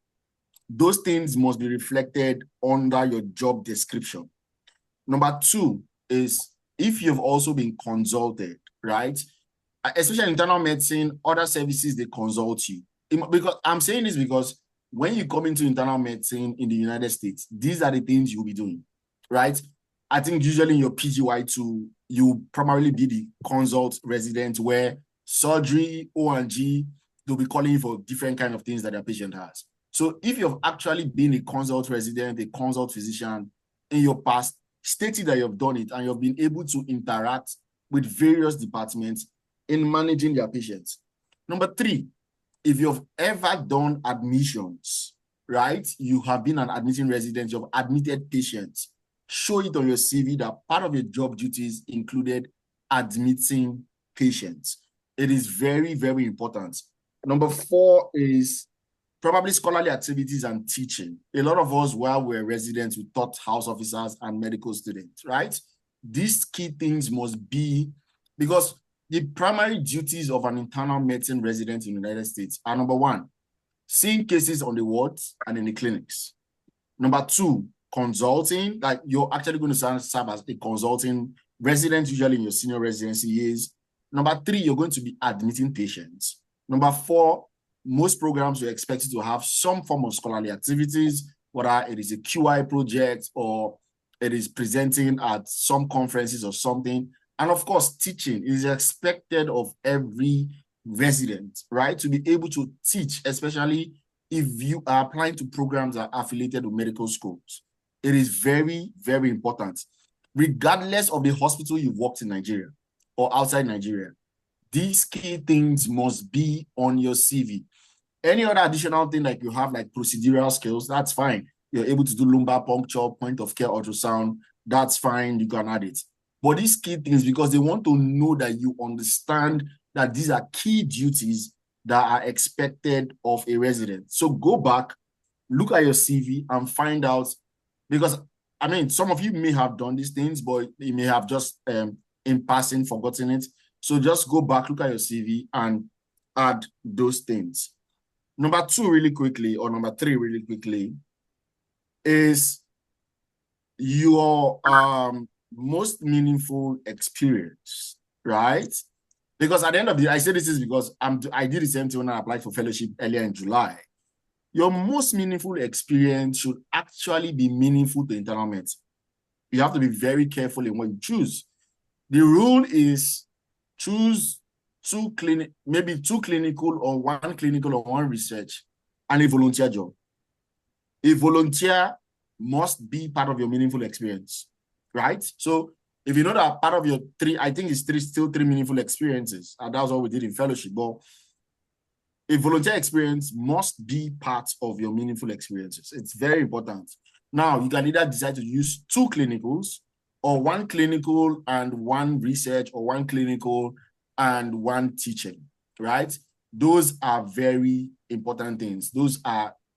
Those things must be reflected under your job description. Number two is if you've also been consulted, right? Especially in internal medicine, other services, they consult you. Because I'm saying this because when you come into internal medicine in the United States, these are the things you'll be doing, right? I think usually in your PGY2, you primarily be the consult resident where surgery, O&G, they'll be calling you for different kind of things that their patient has. So if you've actually been a consult resident, a consult physician in your past, stating that you've done it and you've been able to interact with various departments in managing their patients. Number three, if you've ever done admissions, right? You have been an admitting resident, you've admitted patients. Show it on your CV that part of your job duties included admitting patients. It is very, very important. Number four is probably scholarly activities and teaching. A lot of us, while we're residents, we taught house officers and medical students, right? These key things must be, because the primary duties of an internal medicine resident in the United States are number one, seeing cases on the wards and in the clinics. Number two, consulting, like you're actually going to serve as a consulting resident, usually in your senior residency years. Number 3, you're going to be admitting patients. Number 4, most programs you're expected to have some form of scholarly activities, whether it is a QI project or it is presenting at some conferences or something. And of course, teaching is expected of every resident, right? To be able to teach, especially if you are applying to programs that are affiliated with medical schools. It is very, very important. Regardless of the hospital you've worked in Nigeria or outside Nigeria, these key things must be on your CV. Any other additional thing like you have, like procedural skills, that's fine. You're able to do lumbar puncture, point of care ultrasound, that's fine, you can add it. But these key things, because they want to know that you understand that these are key duties that are expected of a resident. So go back, look at your CV and find out, because I mean, some of you may have done these things, but you may have just in passing forgotten it. So just go back, look at your CV and add those things. Number 2, really quickly, or number 3, really quickly, is your most meaningful experience, right? Because at the end of the day, I say this is because I did the same thing when I applied for fellowship earlier in July. Your most meaningful experience should actually be meaningful to internal medicine. You have to be very careful in what you choose. The rule is choose maybe 2 clinical or 1 clinical or 1 research and a volunteer job. A volunteer must be part of your meaningful experience, right? So if you know that part of your 3, I think it's still 3 meaningful experiences, and that's what we did in fellowship, but a volunteer experience must be part of your meaningful experiences. It's very important. Now, you can either decide to use 2 clinicals or 1 clinical and 1 research, or 1 clinical and 1 teaching, right? Those are very important things.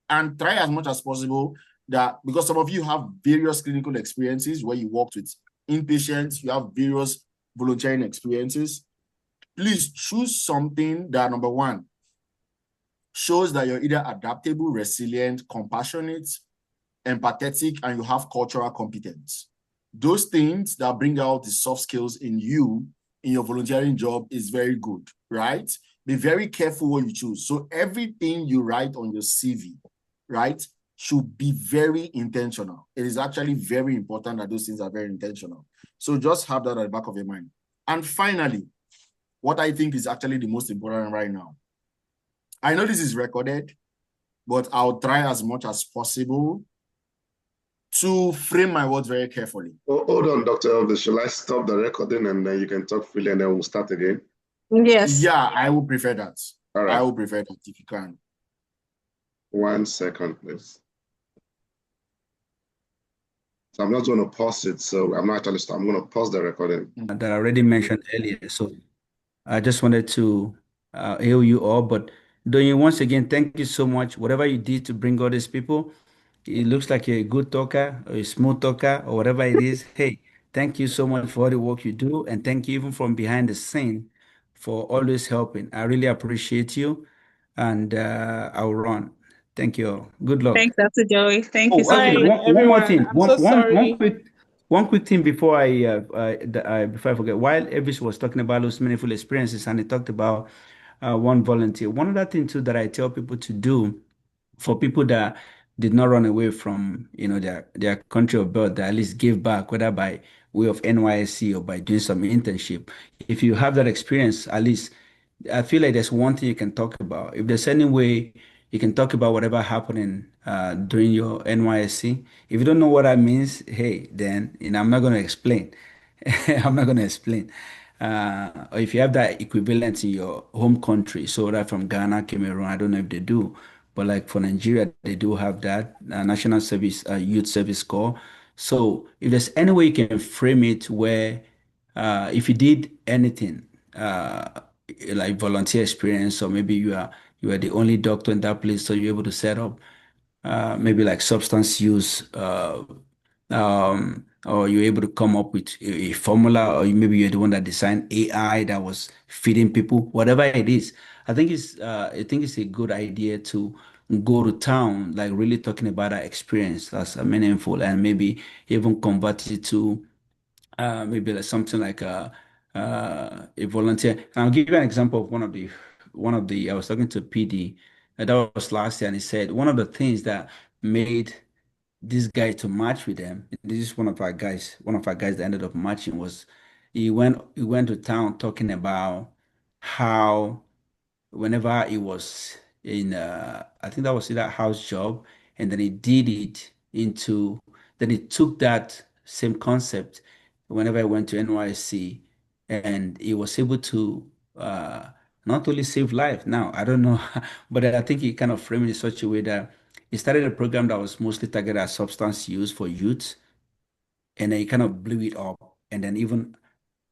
And try as much as possible that, because some of you have various clinical experiences where you worked with inpatients, you have various volunteering experiences. Please choose something that, number 1, shows that you're either adaptable, resilient, compassionate, empathetic, and you have cultural competence. Those things that bring out the soft skills in you, in your volunteering job, is very good, right? Be very careful what you choose. So everything you write on your CV, right, should be very intentional. It is actually very important that those things are very intentional. So just have that at the back of your mind. And finally, what I think is actually the most important right now. I know this is recorded, but I'll try as much as possible to frame my words very carefully. Hold on, Dr. Elvis. Shall I stop the recording and then you can talk freely and then we'll start again? Yes. Yeah, I would prefer that. All right. I would prefer that if you can. 1 second, please. So I'm not going to pause it. So I'm not actually, I'm going to pause the recording. That I already mentioned earlier. So I just wanted to hail you all. But Adedoyin, once again, thank you so much. Whatever you did to bring all these people, it looks like you're a good talker, or a smooth talker, or whatever it is. Hey, thank you so much for all the work you do. And thank you even from behind the scene for always helping. I really appreciate you. And I'll run. Thank you all. Good luck. Thanks, Dr. Joey. Thank you Oh, so okay. much. One more everyone. thing. I'm so sorry. One quick thing before before I forget. While Elvis was talking about those meaningful experiences, and he talked about 1 volunteer. One other thing too that I tell people to do, for people that did not run away from their country of birth, that at least give back, whether by way of NYSC or by doing some internship. If you have that experience, at least I feel like there's one thing you can talk about. If there's any way you can talk about whatever happening during your NYSC. If you don't know what that means, hey, then I'm not going to explain. I'm not going to explain. Or if you have that equivalent in your home country, so that from Ghana, Cameroon, I don't know if they do, but like for Nigeria, they do have that National Service Youth Service Corps. So if there's any way you can frame it where if you did anything like volunteer experience, or maybe you are the only doctor in that place, so you're able to set up maybe like substance use, or you're able to come up with a formula, or maybe you're the one that designed AI that was feeding people, whatever it is. I think it's a good idea to go to town, like really talking about that experience that's meaningful, and maybe even convert it to maybe like something like a volunteer. And I'll give you an example of one of the I was talking to PD, that was last year, and he said one of the things that made this guy to match with them. This is one of our guys that ended up matching was he went to town talking about how whenever he was in I think that was that house job, and then he did it into then he took that same concept whenever I went to NYC, and he was able to uh not only save life. Now I don't know, but I think he kind of framed it in such a way that he started a program that was mostly targeted at substance use for youth, and then he kind of blew it up, and then even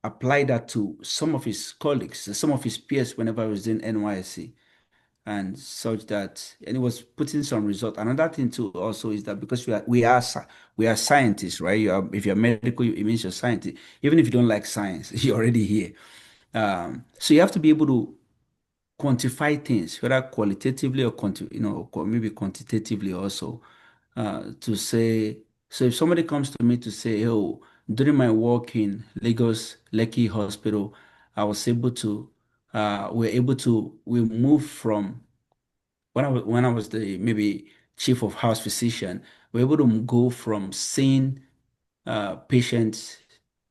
applied that to some of his colleagues, some of his peers whenever I was in NYC, and such that, and it was putting some result. Another thing too also is that because we are scientists, right? If you're medical, it means you're scientist. Even if you don't like science, you're already here. So you have to be able to quantify things, whether qualitatively or maybe quantitatively also, to say, so if somebody comes to me to say, oh, during my work in Lagos Lekki Hospital, I was able to, we moved from when I was the maybe chief of house physician, we're able to go from seeing patients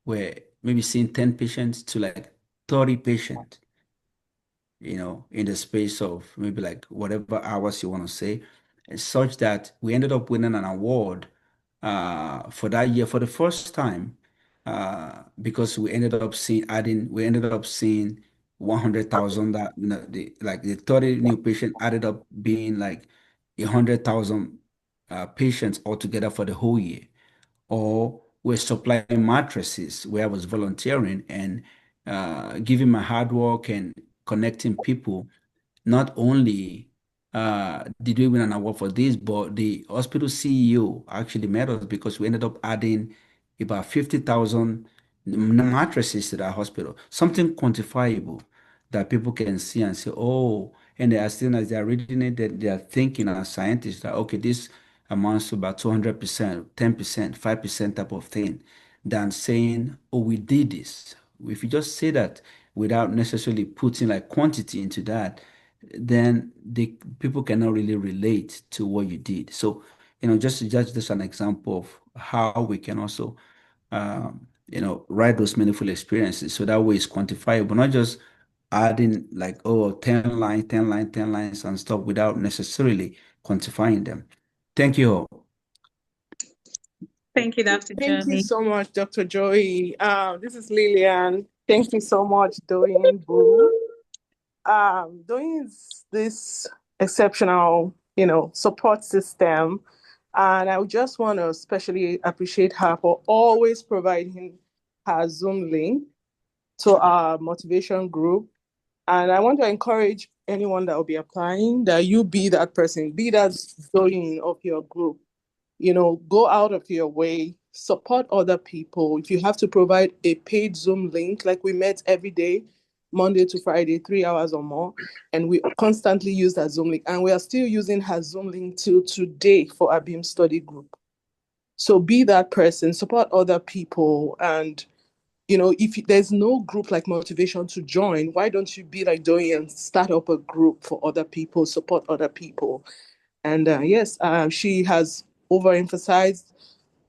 where maybe seeing 10 patients to like 30 patients, in the space of maybe like whatever hours you want to say, and such that we ended up winning an award for that year for the first time, because we ended up seeing 100,000, that the 30 new patient added up being like 100,000 patients altogether for the whole year. Or we're supplying mattresses where I was volunteering and giving my hard work and connecting people. Not only did we win an award for this, but the hospital CEO actually met us because we ended up adding about 50,000 mattresses to that hospital, something quantifiable that people can see and say, oh, and they are still, as they are reading it, that they are thinking as scientists that, okay, this amounts to about 200%, 10%, 5% type of thing, than saying, oh, we did this. If you just say that without necessarily putting like quantity into that, then the people cannot really relate to what you did. So, just an example of how we can also, write those meaningful experiences. So that way it's quantifiable, not just adding like, oh, 10 lines, 10 lines, 10 lines and stuff without necessarily quantifying them. Thank you all. Thank you, Dr. Thank you Joey. so much, Dr. Joey. This is Lillian. Thank you so much, Doyin Boo. Doyin is this exceptional, support system. And I would just want to especially appreciate her for always providing her Zoom link to our motivation group. And I want to encourage anyone that will be applying that you be that person, be that Doyin of your group. Go out of your way, support other people. If you have to provide a paid Zoom link, like we met every day, Monday to Friday, 3 hours or more, and we constantly use that Zoom link. And we are still using her Zoom link till today for our BIM study group. So be that person, support other people. And, if there's no group like Motivation to join, why don't you be like Doyin and start up a group for other people, support other people? And yes, she has overemphasized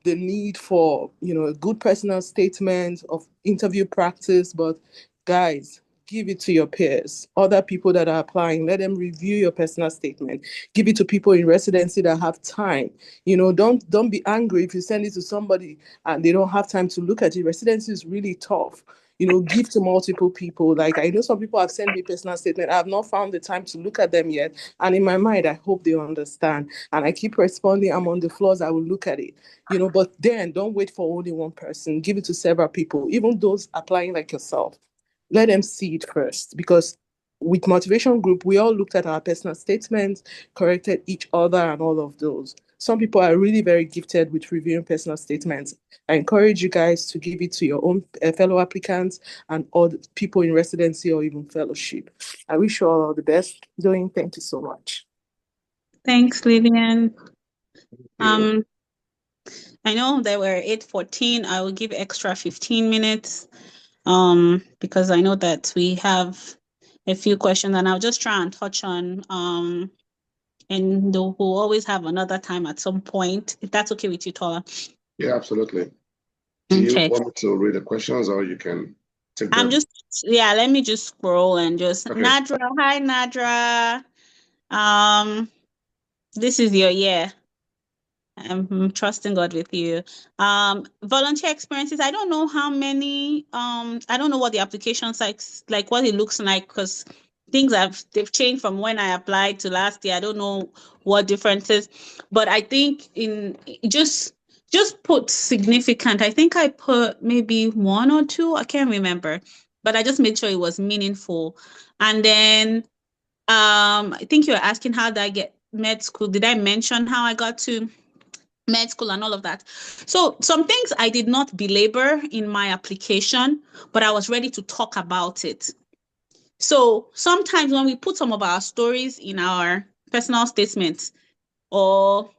the need for, a good personal statement of interview practice. But guys, give it to your peers, other people that are applying. Let them review your personal statement. Give it to people in residency that have time. Don't be angry if you send it to somebody and they don't have time to look at it. Residency is really tough. Give to multiple people. Like, I know some people have sent me personal statement. I have not found the time to look at them yet. And in my mind, I hope they understand. And I keep responding. I'm on the floors. I will look at it. But then don't wait for only one person. Give it to several people, even those applying like yourself. Let them see it first, because with motivation group, we all looked at our personal statements, corrected each other and all of those. Some people are really very gifted with reviewing personal statements. I encourage you guys to give it to your own fellow applicants and all the people in residency or even fellowship. I wish you all the best. Doyin, thank you so much. Thanks, Lillian. I know they were 8:14. I will give extra 15 minutes because I know that we have a few questions, and I'll just try and touch on and we'll always have another time at some point, if that's okay with you, Tola. Yeah, absolutely. Do you Okay. want me to read the questions or you can take them? Let me just scroll and just Okay. Nadra. Hi, Nadra. This is your year. I'm trusting God with you. Volunteer experiences. I don't know how many. I don't know what the application sites like, what it looks like, because they've changed from when I applied to last year. I don't know what differences, but I think in just put significant. I think I put maybe one or two. I can't remember, but I just made sure it was meaningful. And then I think you're asking how did I get med school? Did I mention how I got to med school and all of that? So some things I did not belabor in my application, but I was ready to talk about it. So sometimes when we put some of our stories in our personal statements or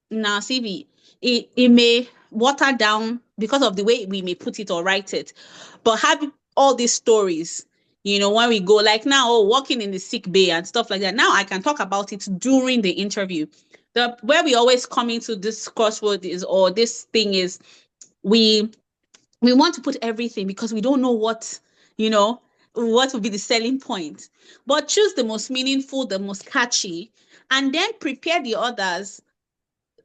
in our CV, it may water down because of the way we may put it or write it. But have all these stories, when we go, like now, working in the sick bay and stuff like that, now I can talk about it during the interview. Where we always come into this crossroad is, or this thing is, we want to put everything because we don't know what will be the selling point. But choose the most meaningful, the most catchy, and then prepare the others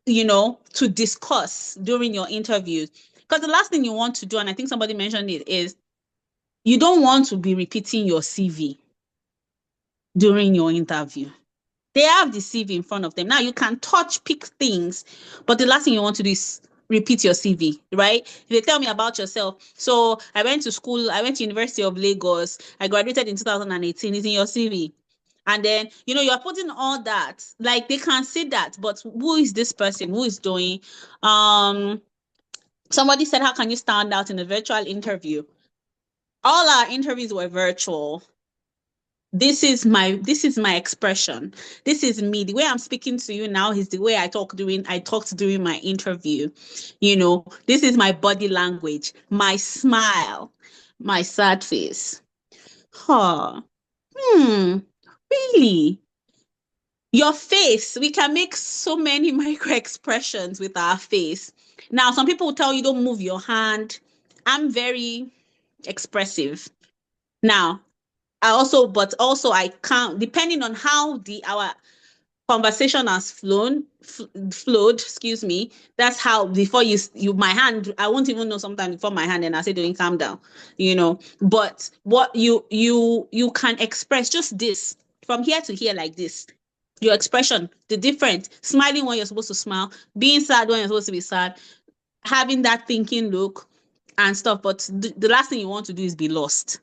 to discuss during your interviews. Because the last thing you want to do, and I think somebody mentioned it, is you don't want to be repeating your CV during your interview. They have the CV in front of them. Now you can pick things, but the last thing you want to do is repeat your CV, right? If they tell me about yourself, so I went to University of Lagos, I graduated in 2018, it's in your CV. And then, you're putting all that, like they can see that, but who is this person? Who is doing? Somebody said, how can you stand out in a virtual interview? All our interviews were virtual. This is my expression. This is me. The way I'm speaking to you now is the way I talked during my interview. This is my body language, my smile, my sad face. Huh. Really? Your face. We can make so many micro expressions with our face. Now, some people will tell you don't move your hand. I'm very expressive. Now, I can't, depending on how our conversation has flowed, excuse me. That's how, before my hand, I won't even know sometimes before my hand, and I say, doing calm down, but what you can express just this from here to here, like this. Your expression, the different, smiling when you're supposed to smile, being sad when you're supposed to be sad, having that thinking look and stuff. But the last thing you want to do is be lost.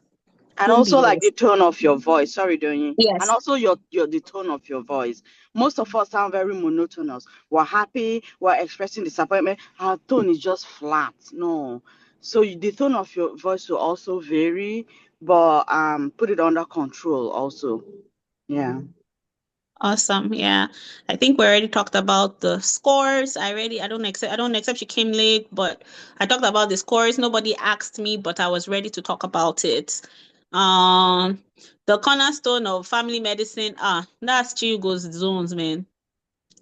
And Don't be also like the lost. tone of your voice. Sorry, Doyin. And Yes. also the tone of your voice. Most of us sound very monotonous. We're happy, we're expressing disappointment. Our tone is just flat. No. So the tone of your voice will also vary, but put it under control also. Yeah. Awesome. Yeah. I think we already talked about the scores. I don't accept she came late, but I talked about the scores. Nobody asked me, but I was ready to talk about it. The cornerstone of family medicine. That's Chigo's zones, man.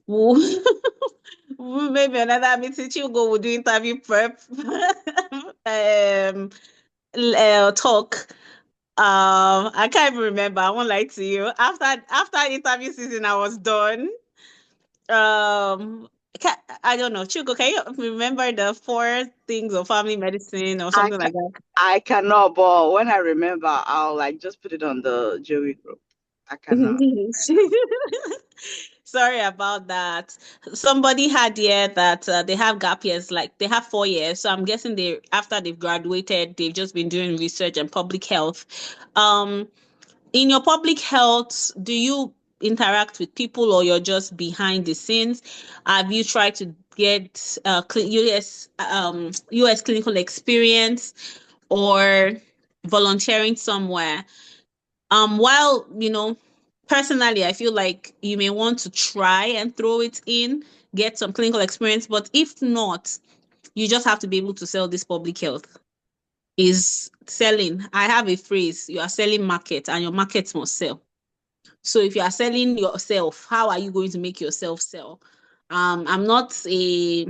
Maybe another meeting. Chigo will do interview prep. Talk. I can't even remember. I won't lie to you. After interview season, I was done. I don't know. Chugo, can you remember the 4 things of family medicine or something like that? I cannot, but when I remember, I'll like just put it on the Joey group. I cannot. Sorry about that. Somebody had here that they have gap years, like they have 4 years. So I'm guessing after they've graduated, they've just been doing research and public health. In your public health, do you interact with people or you're just behind the scenes? Have you tried to get US clinical experience or volunteering somewhere? While, personally, I feel like you may want to try and throw it in, get some clinical experience, but if not, you just have to be able to sell this public health. is selling. I have a phrase: you are selling market, and your market must sell. So if you are selling yourself, how are you going to make yourself sell? I'm not this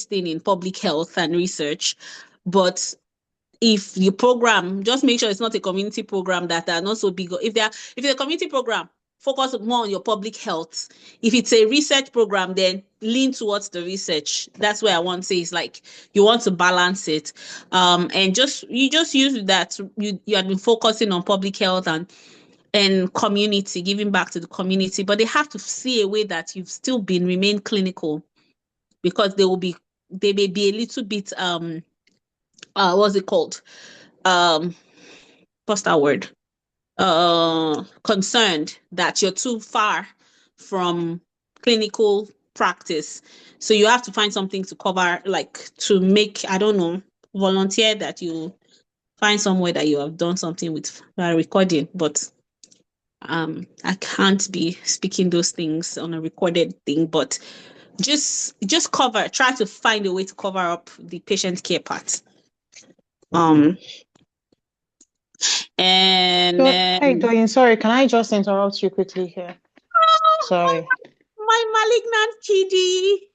thing in public health and research, but if the program, just make sure it's not a community program that are not so big. If it's a community program, focus more on your public health. If it's a research program, then lean towards the research. That's where I want to say is like you want to balance it. And you just use that you have been focusing on public health and community, giving back to the community, but they have to see a way that you've still remain clinical, because they may be a little bit what's it called? What's that word? Concerned that you're too far from clinical practice. So you have to find something to cover, like to make, I don't know, volunteer that you find somewhere that you have done something with recording, but I can't be speaking those things on a recorded thing, but just try to find a way to cover up the patient care part. And Hey, Doyin, sorry, can I just interrupt you quickly here? Sorry. My malignant kitty.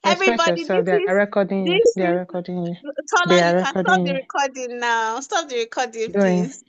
Everybody, yourself. They are recording you. They are recording you. Tola, They are you can stop recording the you. recording now. Stop the recording, Doyin. please.